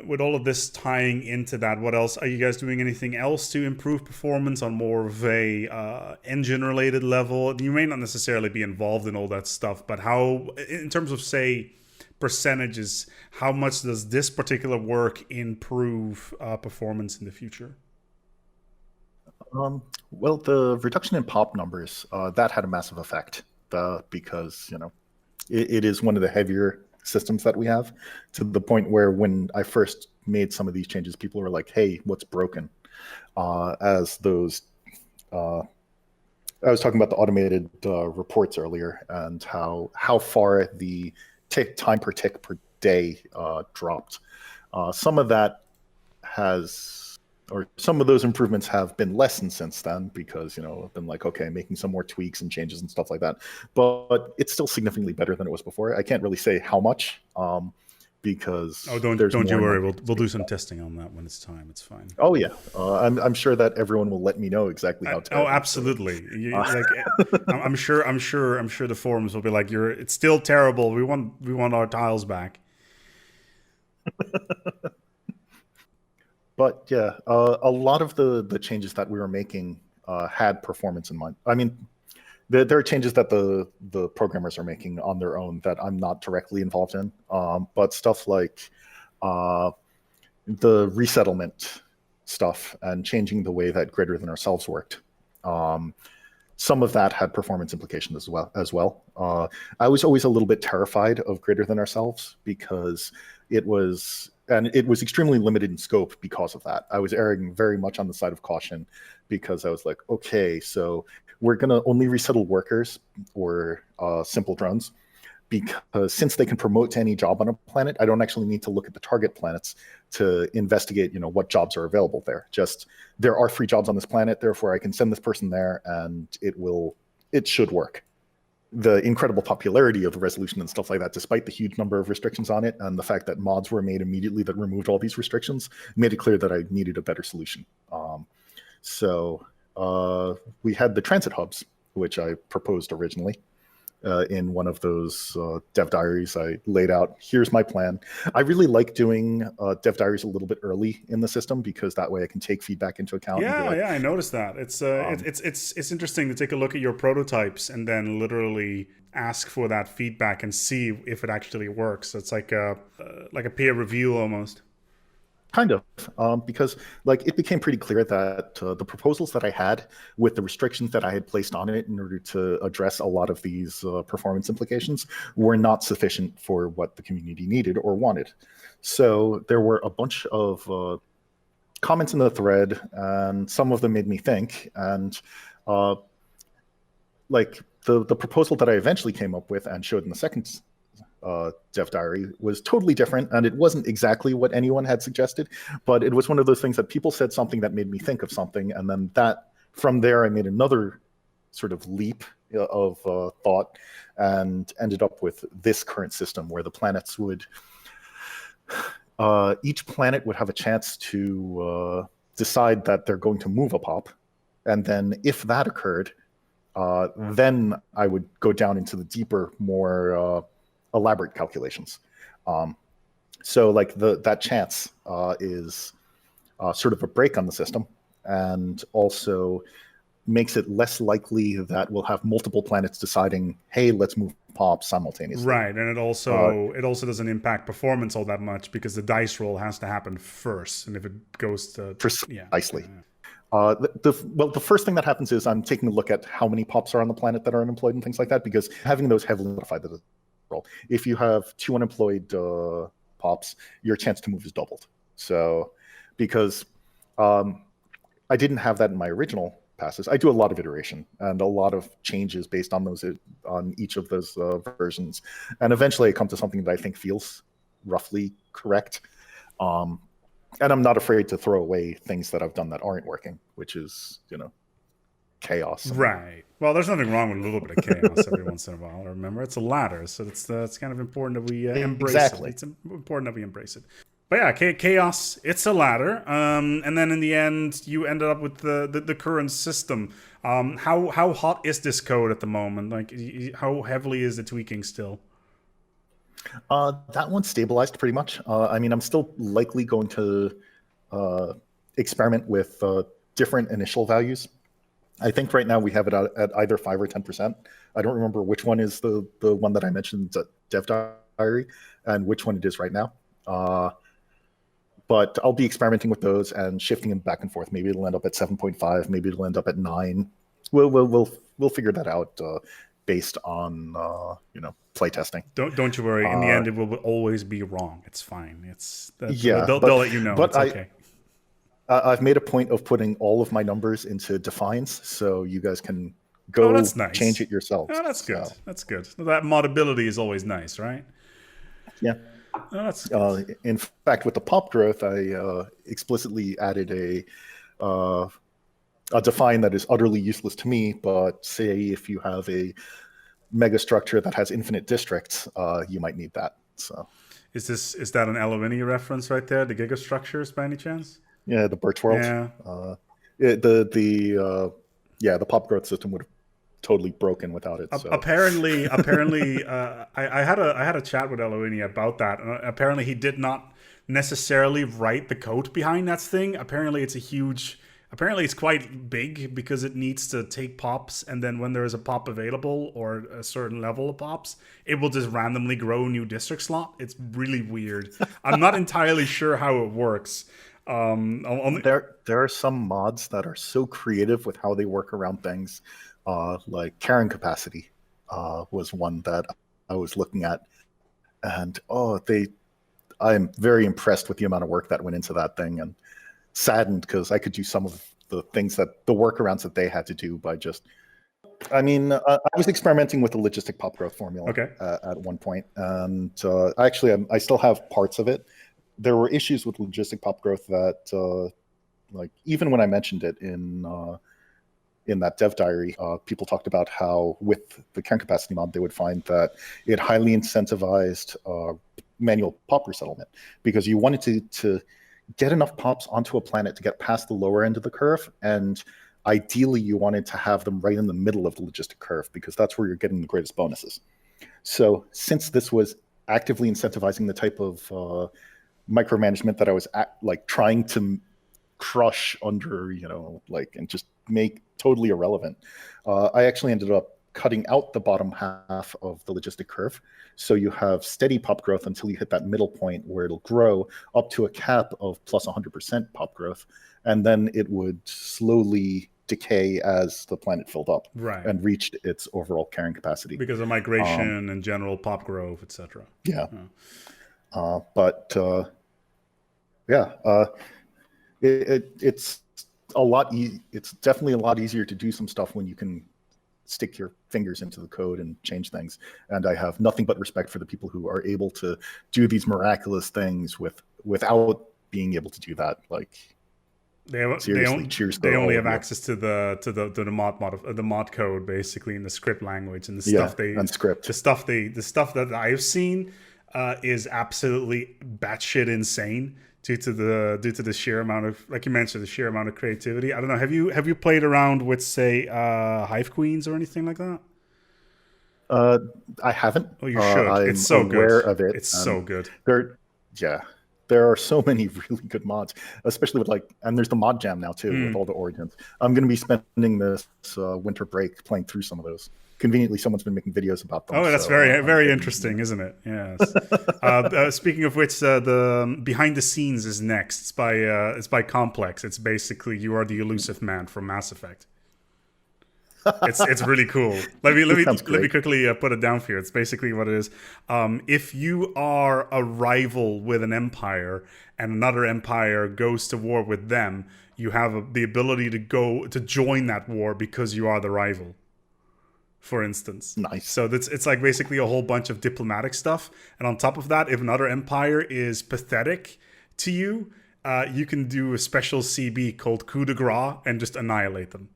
with all of this tying into that, what else are you guys doing? Anything else to improve performance on more of a engine-related level? You may not necessarily be involved in all that stuff, but how, in terms of, say, percentages, how much does this particular work improve performance in the future?
Well, the reduction in pop numbers that had a massive effect because it is one of the heavier systems that we have, to the point where when I first made some of these changes, people were like, "Hey, what's broken?" As those, I was talking about the automated reports earlier and how far the time per tick per day dropped. Some of that some of those improvements have been lessened since then because, I've been like, okay, making some more tweaks and changes and stuff like that. But it's still significantly better than it was before. I can't really say how much because
don't you worry. We'll do some testing on that when it's time. It's fine.
Oh yeah, I'm sure that everyone will let me know exactly how.
Oh, absolutely. I'm sure the forums will be like, it's still terrible. We want our tiles back.
But yeah, a lot of the changes that we were making had performance in mind. I mean, there are changes that the programmers are making on their own that I'm not directly involved in. But stuff like the resettlement stuff and changing the way that greater than ourselves worked. Some of that had performance implications as well. I was always a little bit terrified of greater than ourselves because it was extremely limited in scope because of that. I was erring very much on the side of caution because I was like, okay, so we're going to only resettle workers or simple drones, because since they can promote to any job on a planet, I don't actually need to look at the target planets to investigate, what jobs are available there. Just there are free jobs on this planet, therefore I can send this person there, and it should work. The incredible popularity of the resolution and stuff like that, despite the huge number of restrictions on it, and the fact that mods were made immediately that removed all these restrictions, made it clear that I needed a better solution. So we had the transit hubs, which I proposed originally. In one of those dev diaries, I laid out, here's my plan. I really like doing dev diaries a little bit early in the system, because that way I can take feedback into account.
Yeah, yeah, I noticed that. It's interesting to take a look at your prototypes and then literally ask for that feedback and see if it actually works. It's like a peer review almost.
Kind of, because it became pretty clear that the proposals that I had, with the restrictions that I had placed on it in order to address a lot of these performance implications, were not sufficient for what the community needed or wanted. So there were a bunch of comments in the thread, and some of them made me think. And the proposal that I eventually came up with and showed in the second dev diary was totally different, and it wasn't exactly what anyone had suggested, but it was one of those things that people said something that made me think of something, and then from there I made another sort of leap of thought and ended up with this current system, where the planets would each planet would have a chance to decide that they're going to move a pop, and then if that occurred, then I would go down into the deeper, more elaborate calculations. So that chance is sort of a break on the system, and also makes it less likely that we'll have multiple planets deciding, hey, let's move pops simultaneously.
Right, and it also doesn't impact performance all that much, because the dice roll has to happen first, and if it goes to
precisely. The first thing that happens is I'm taking a look at how many pops are on the planet that are unemployed and things like that, because having those heavily modified the roll. If you have 2 unemployed pops, your chance to move is doubled. So, because I didn't have that in my original passes, I do a lot of iteration and a lot of changes based on each of those versions, and eventually I come to something that I think feels roughly correct. And I'm not afraid to throw away things that I've done that aren't working, which is, chaos.
Right. Well, there's nothing wrong with a little bit of chaos every once in a while. Remember, it's a ladder, so it's kind of important that we embrace it. It's important that we embrace it. But yeah, chaos, it's a ladder. And then in the end, you ended up with the current system. How hot is this code at the moment? How heavily is the tweaking still?
That one's stabilized pretty much. I'm still likely going to experiment with different initial values. I think right now we have it at either 5 or 10%. I don't remember which one is the one that I mentioned, dev diary, and which one it is right now. But I'll be experimenting with those and shifting them back and forth. Maybe it'll end up at 7.5. Maybe it'll end up at 9. We'll figure that out based on playtesting.
Don't you worry. In the end, it will always be wrong. It's fine. They'll let you know. But it's okay.
I've made a point of putting all of my numbers into defines, so you guys can go change it yourselves.
Oh, that's good. That's good. That modability is always nice, right?
Yeah.
Oh, that's good.
In fact, with the pop growth, I explicitly added a define that is utterly useless to me, but say if you have a megastructure that has infinite districts, you might need that. So,
is that an LeGuin reference right there? The gigastructures, by any chance?
Yeah, the Birch World.
Yeah.
The pop growth system would have totally broken without it. So.
Apparently, I had a chat with LeGuin about that. Apparently, he did not necessarily write the code behind that thing. Apparently, it's quite big, because it needs to take pops, and then when there is a pop available or a certain level of pops, it will just randomly grow a new district slot. It's really weird. I'm not entirely sure how it works.
There are some mods that are so creative with how they work around things, like carrying capacity was one that I was looking at, and I'm very impressed with the amount of work that went into that thing, and saddened because I could do some of the things the workarounds that they had to do by just I mean, I was experimenting with the logistic pop growth formula
Okay.
at one point, and I still have parts of it. There were issues with logistic pop growth that, like, even when I mentioned it in that dev diary, people talked about how with the current capacity mod, they would find that it highly incentivized manual pop resettlement because you wanted to get enough pops onto a planet to get past the lower end of the curve, and ideally you wanted to have them right in the middle of the logistic curve because that's where you're getting the greatest bonuses. So since this was actively incentivizing the type of micromanagement that I was trying to crush under, and just make totally irrelevant, I actually ended up cutting out the bottom half of the logistic curve. So you have steady pop growth until you hit that middle point where it'll grow up to a cap of plus 100% pop growth. And then it would slowly decay as the planet filled up and reached its overall carrying capacity.
Because of migration and general pop growth, etc.
Yeah. It's a lot. It's definitely a lot easier to do some stuff when you can stick your fingers into the code and change things. And I have nothing but respect for the people who are able to do these miraculous things without being able to do that. Like,
they only have access to the mod code basically in the script language, and the stuff the stuff that I've seen is absolutely batshit insane due to the sheer amount of, like you mentioned, the sheer amount of creativity. I don't know. Have you played around with, say, Hive Queens or anything like that?
I haven't.
Oh, you should. It's so
aware
good.
Of it.
It's so good.
There are so many really good mods, especially with and there's the mod jam now too with all the origins. I'm going to be spending this winter break playing through some of those. Conveniently, someone's been making videos about them.
Oh, that's very interesting, isn't it? Yes. Speaking of which, the behind the scenes is next. It's by Complex. It's basically you are the elusive man from Mass Effect. It's really cool. Let me quickly put it down for you. It's basically what it is. If you are a rival with an empire and another empire goes to war with them, you have the ability to join that war because you are the rival, for instance.
Nice.
So it's like basically a whole bunch of diplomatic stuff. And on top of that, if another empire is pathetic to you, you can do a special CB called coup de grace and just annihilate them.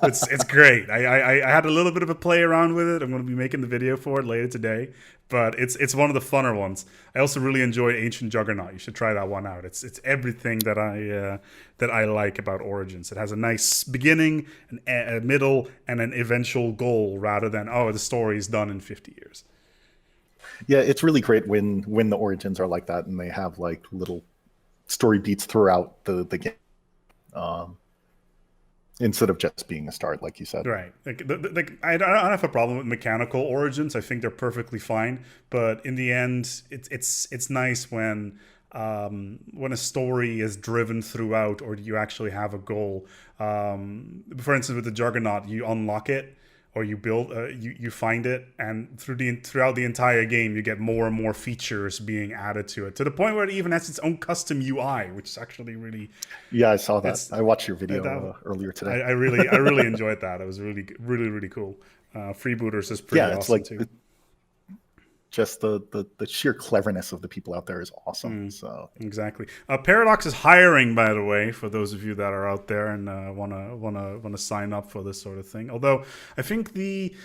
It's great. I had a little bit of a play around with it. I'm going to be making the video for it later today, but it's one of the funner ones. I also really enjoyed Ancient Juggernaut. You should try that one out. It's everything that I like about Origins. It has a nice beginning, a middle, and an eventual goal, rather than the story is done in 50 years.
Yeah, it's really great when the Origins are like that and they have like little story beats throughout the game. Instead of just being a start, like you said.
Right. I don't have a problem with mechanical origins. I think they're perfectly fine. But in the end, it's nice when a story is driven throughout, or you actually have a goal. For instance, with the Juggernaut, you unlock it, or you build, you find it, and throughout the entire game, you get more and more features being added to it, to the point where it even has its own custom UI, which is actually really.
Yeah, I saw that. I watched your video earlier today.
I really enjoyed that. It was really cool. Freebooters is pretty awesome too.
Just the sheer cleverness of the people out there is awesome. So
exactly. Paradox is hiring, by the way, for those of you that are out there and wanna sign up for this sort of thing. Although I think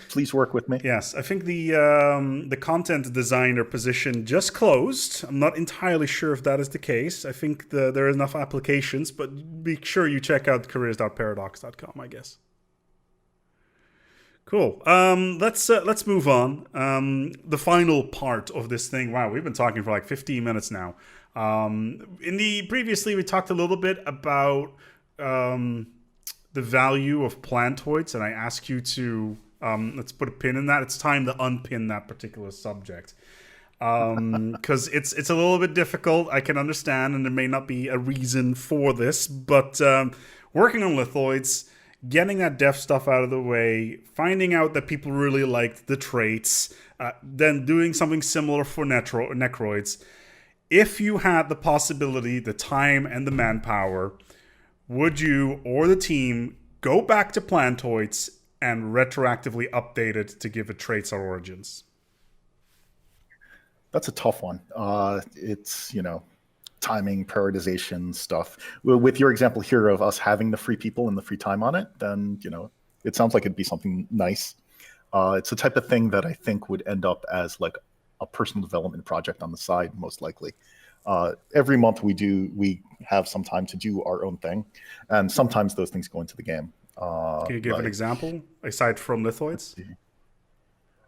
please work with me.
Yes, I think the content designer position just closed. I'm not entirely sure if that is the case. I think there are enough applications, but be sure you check out careers.paradox.com, I guess. Cool. Let's move on. The final part of this thing. Wow, we've been talking for like 15 minutes now. Previously we talked a little bit about the value of plantoids, and I asked you to let's put a pin in that. It's time to unpin that particular subject. Because it's a little bit difficult. I can understand, and there may not be a reason for this, but working on lithoids, getting that dev stuff out of the way, finding out that people really liked the traits, then doing something similar for necroids. If you had the possibility, the time, and the manpower, would you or the team go back to Plantoids and retroactively update it to give it traits or origins?
That's a tough one. It's, timing, prioritization stuff. With your example here of us having the free people and the free time on it, then, it sounds like it'd be something nice. It's the type of thing that I think would end up as like a personal development project on the side, most likely. Every month we have some time to do our own thing, and sometimes those things go into the game.
Can you give an example aside from Lithoids?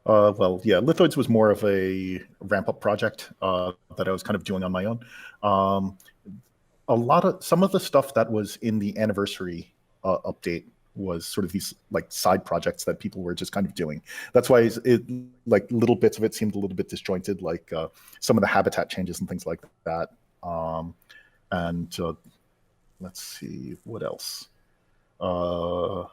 Well, yeah, Lithoids was more of a ramp-up project that I was kind of doing on my own. Some of the stuff that was in the anniversary update was sort of these like side projects that people were just kind of doing. That's why it like little bits of it seemed a little bit disjointed, like some of the habitat changes and things like that. And let's see what else. I'm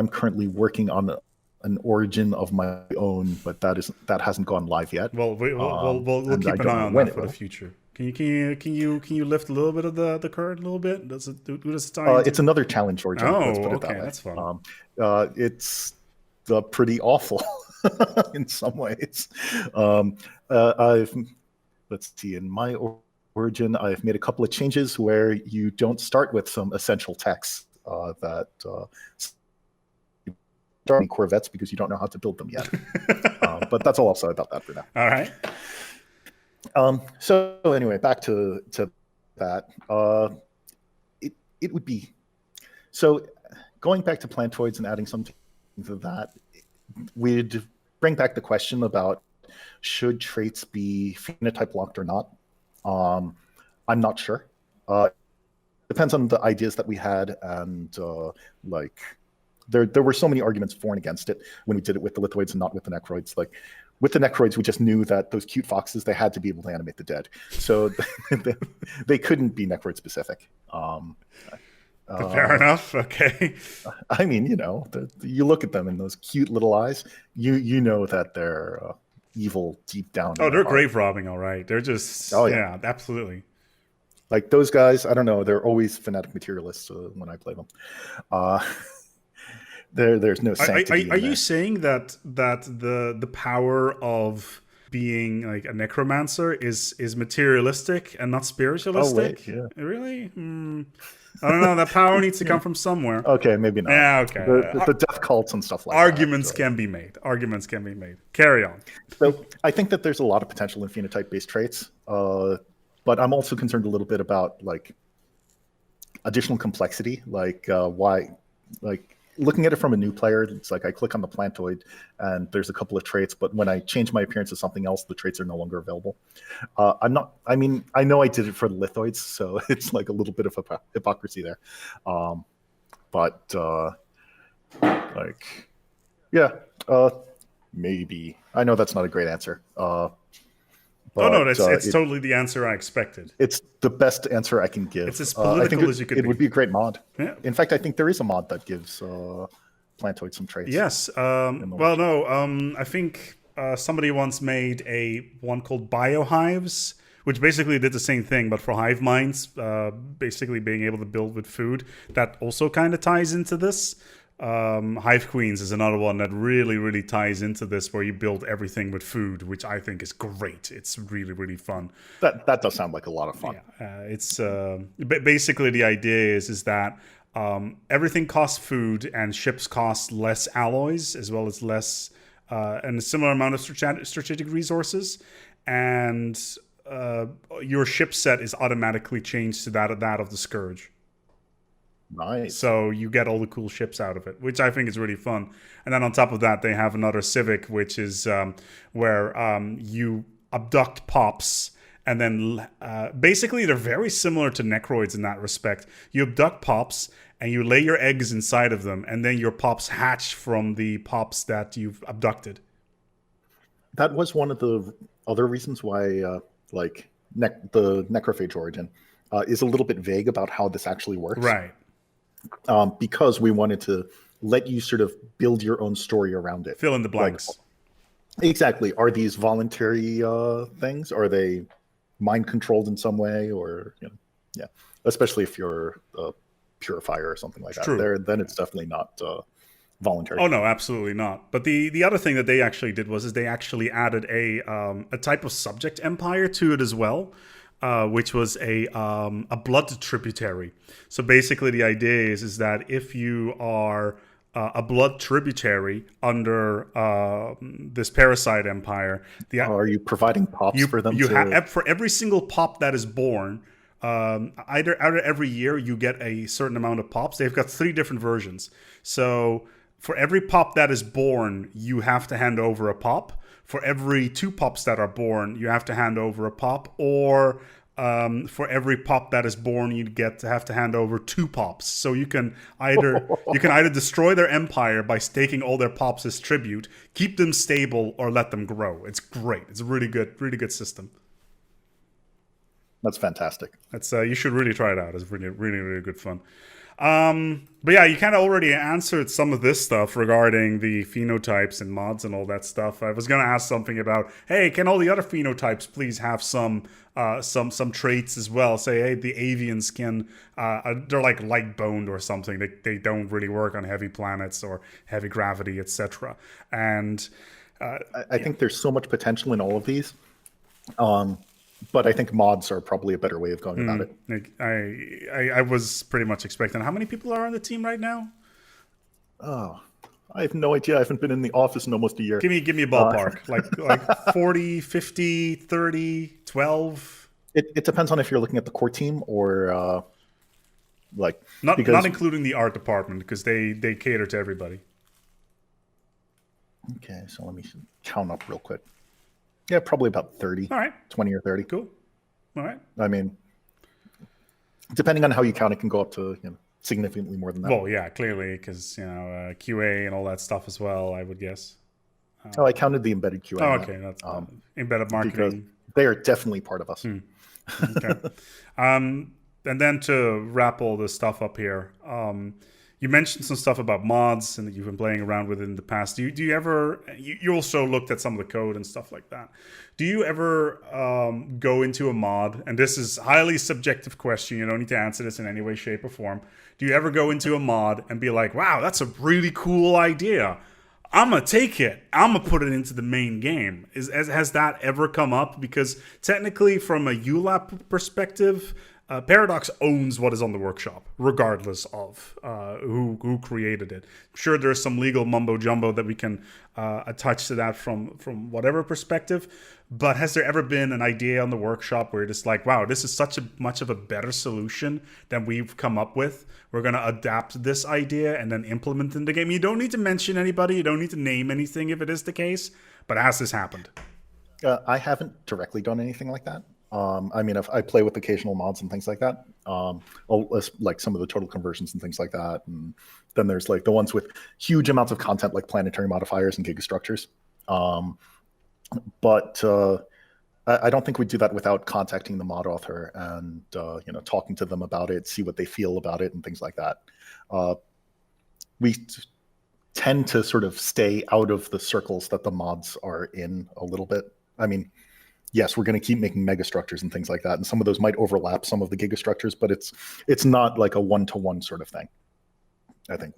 currently working on an origin of my own, but that hasn't gone live yet.
Well, we'll keep an eye on that for the future. Can you lift a little bit of the current a little bit? Does it
it's another challenge origin.
Oh,
let's put it
okay,
that way.
that's fun.
It's pretty awful in some ways. Let's see, in my origin, I've made a couple of changes where you don't start with some essential texts that starting Corvettes because you don't know how to build them yet. But that's all I'll say about that for now.
All right.
So anyway, back to that. It would be so going back to Plantoids and adding something to that. We'd bring back the question about should traits be phenotype locked or not. I'm not sure. Depends on the ideas that we had, and like there were so many arguments for and against it when we did it with the Lithoids and not with the Necroids. Like with the Necroids, we just knew that those cute foxes, they had to be able to animate the dead, so they couldn't be Necroid specific.
Fair enough. Okay.
I mean, you look at them and those cute little eyes, you know that they're evil deep down.
Oh, they're grave robbing, all right. They're just yeah, absolutely.
Like those guys, I don't know. They're always fanatic materialists when I play them. There's no sanctity.
Are you saying that the power of being like a necromancer is materialistic and not spiritualistic?
Oh, wait, yeah.
Really? I don't know. That power needs to come from somewhere.
Okay, maybe not.
Yeah, okay.
The death cults and stuff like
arguments
that.
Can be made. Arguments can be made. Carry on.
So I think that there's a lot of potential in phenotype-based traits, but I'm also concerned a little bit about like additional complexity, like why, like looking at it from a new player, it's like I click on the Plantoid and there's a couple of traits, but when I change my appearance to something else, the traits are no longer available. I know I did it for the Lithoids, so it's like a little bit of a hypocrisy there. Maybe. I know that's not a great answer.
It's totally the answer I expected.
It's the best answer I can give.
It's as political as you could be.
It would be a great mod.
Yeah.
In fact, I think there is a mod that gives Plantoid some traits.
Yes. I think somebody once made one called Biohives, which basically did the same thing, but for hive minds, basically being able to build with food. That also kind of ties into this. Hive Queens is another one that really, really ties into this, where you build everything with food, which I think is great. It's really, really fun.
That does sound like a lot of fun.
Yeah, it's basically the idea is that everything costs food, and ships cost less alloys as well as less and a similar amount of strategic resources, and your ship set is automatically changed to that of the Scourge.
Nice.
So you get all the cool ships out of it, which I think is really fun. And then on top of that, they have another civic, which is where you abduct pops. And then basically they're very similar to Necroids in that respect. You abduct pops and you lay your eggs inside of them. And then your pops hatch from the pops that you've abducted.
That was one of the other reasons why the Necrophage origin is a little bit vague about how this actually works.
Right.
Because we wanted to let you sort of build your own story around it.
Fill in the blanks.
Exactly. Are these voluntary things? Are they mind controlled in some way? Or, yeah, especially if you're purifier or something like that.
True.
Then it's definitely not voluntary.
Oh no, absolutely not. But the other thing that they actually did was they actually added a type of subject empire to it as well, which was a blood tributary. So basically, the idea is that if you are a blood tributary under this parasite empire,
Are you providing pops for them?
For every single pop that is born. Either every year you get a certain amount of pops. They've got 3 different versions. So for every pop that is born, you have to hand over a pop. For every 2 pops that are born, you have to hand over a pop. Or for every pop that is born, you have to hand over 2 pops. So you can either destroy their empire by staking all their pops as tribute, keep them stable, or let them grow. It's great. It's a really good system.
That's fantastic.
That's you should really try it out. It's really good fun. But yeah, you kind of already answered some of this stuff regarding the phenotypes and mods and all that stuff. I was going to ask something about, hey, can all the other phenotypes please have some traits as well? Say, hey, the avians can they're like light boned or something. They don't really work on heavy planets or heavy gravity, etc. And
I think there's so much potential in all of these. But I think mods are probably a better way of going about it.
I was pretty much expecting. How many people are on the team right now?
Oh, I have no idea. I haven't been in the office in almost a year.
Give me a ballpark. like 40, 50, 30, 12?
It depends on if you're looking at the core team or
not including the art department, because they cater to everybody.
Okay, so let me count up real quick. Yeah, probably about 30.
All right.
20 or 30.
Cool. All right.
I mean, depending on how you count, it can go up to significantly more than that.
Well, yeah, clearly, because QA and all that stuff as well, I would guess.
I counted the embedded QA.
Oh, okay. That's embedded marketing.
Because they are definitely part of us.
Okay. And then to wrap all this stuff up here, you mentioned some stuff about mods and that you've been playing around with in the past. Do you ever? You also looked at some of the code and stuff like that. Do you ever go into a mod? And this is a highly subjective question. You don't need to answer this in any way, shape, or form. Do you ever go into a mod and be like, "Wow, that's a really cool idea. I'm gonna take it. I'm gonna put it into the main game." Has that ever come up? Because technically, from a ULAP perspective, Paradox owns what is on the workshop, regardless of who created it. Sure, there's some legal mumbo jumbo that we can attach to that from whatever perspective. But has there ever been an idea on the workshop where it's like, wow, this is much of a better solution than we've come up with? We're going to adapt this idea and then implement it in the game. You don't need to mention anybody. You don't need to name anything if it is the case. But has this happened?
I haven't directly done anything like that. I mean, if I play with occasional mods and things like that, like some of the total conversions and things like that. And then there's like the ones with huge amounts of content like planetary modifiers and gigastructures. But I don't think we do that without contacting the mod author and, talking to them about it, see what they feel about it and things like that. We tend to sort of stay out of the circles that the mods are in a little bit. I mean, yes, we're going to keep making megastructures and things like that, and some of those might overlap some of the gigastructures, but it's not like a one-to-one sort of thing. I think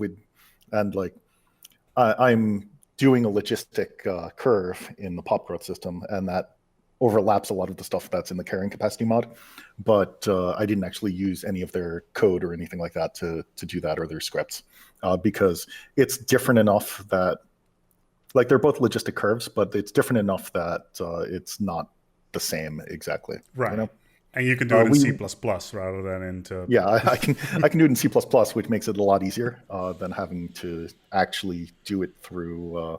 I'm doing a logistic curve in the pop growth system, and that overlaps a lot of the stuff that's in the carrying capacity mod, but I didn't actually use any of their code or anything like that to do that, or their scripts, because it's different enough that, like, they're both logistic curves, but it's different enough that it's not the same exactly.
Right. And you can do it in C++ rather than into...
Yeah, I can do it in C++, which makes it a lot easier than having to actually do it through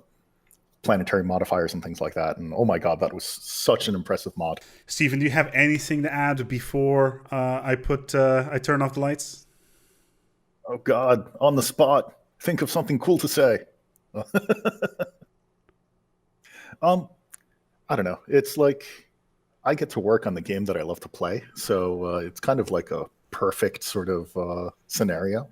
planetary modifiers and things like that. And oh my god, that was such an impressive mod.
Stephen, do you have anything to add before I turn off the lights?
Oh god, on the spot. Think of something cool to say. I don't know. It's like I get to work on the game that I love to play, so it's kind of like a perfect sort of scenario.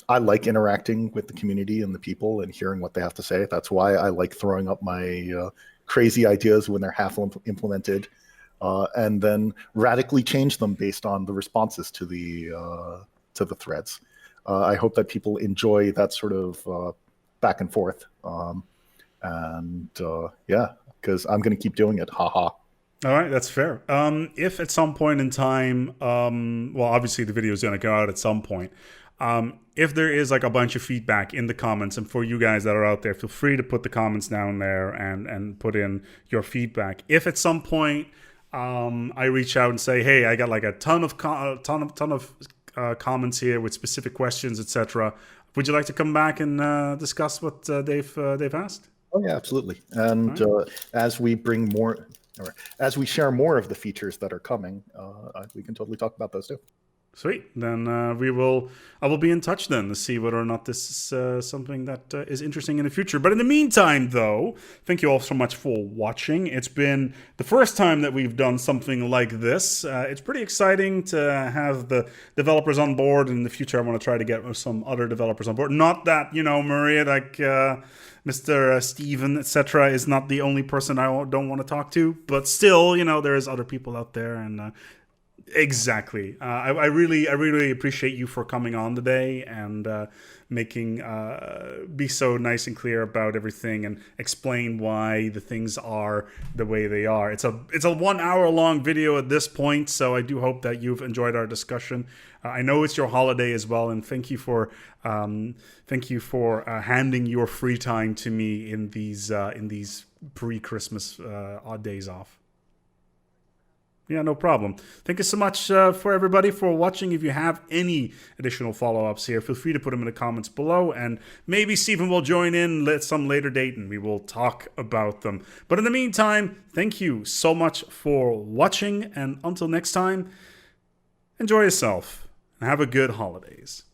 I like interacting with the community and the people and hearing what they have to say. That's why I like throwing up my crazy ideas when they're half implemented. and then radically change them based on the responses to the threads. I hope that people enjoy that sort of back and forth. Yeah, because I'm going to keep doing it. Haha.
All right, that's fair. If at some point in time, well, obviously the video is going to go out at some point. If there is like a bunch of feedback in the comments, and for you guys that are out there, feel free to put the comments down there and put in your feedback. If at some point I reach out and say, hey, I got like a ton of comments here with specific questions, etc., would you like to come back and discuss what they've asked?
Oh yeah, absolutely. And as we bring more, or as we share more of the features that are coming, we can totally talk about those too.
Sweet. Then I will be in touch then to see whether or not this is something that is interesting in the future. But in the meantime, though, thank you all so much for watching. It's been the first time that we've done something like this. It's pretty exciting to have the developers on board. In the future, I want to try to get some other developers on board. Not that, Maria, like Mr. Stephen, etc., is not the only person I don't want to talk to. But still, there's other people out there, and exactly. I really appreciate you for coming on today and making be so nice and clear about everything and explain why the things are the way they are. It's a 1 hour long video at this point, so I do hope that you've enjoyed our discussion. I know it's your holiday as well, and thank you for handing your free time to me in these pre-Christmas odd days off. Yeah, no problem. Thank you so much for everybody for watching. If you have any additional follow-ups here, feel free to put them in the comments below, and maybe Stephen will join in at some later date and we will talk about them. But in the meantime, thank you so much for watching, and until next time, enjoy yourself and have a good holidays.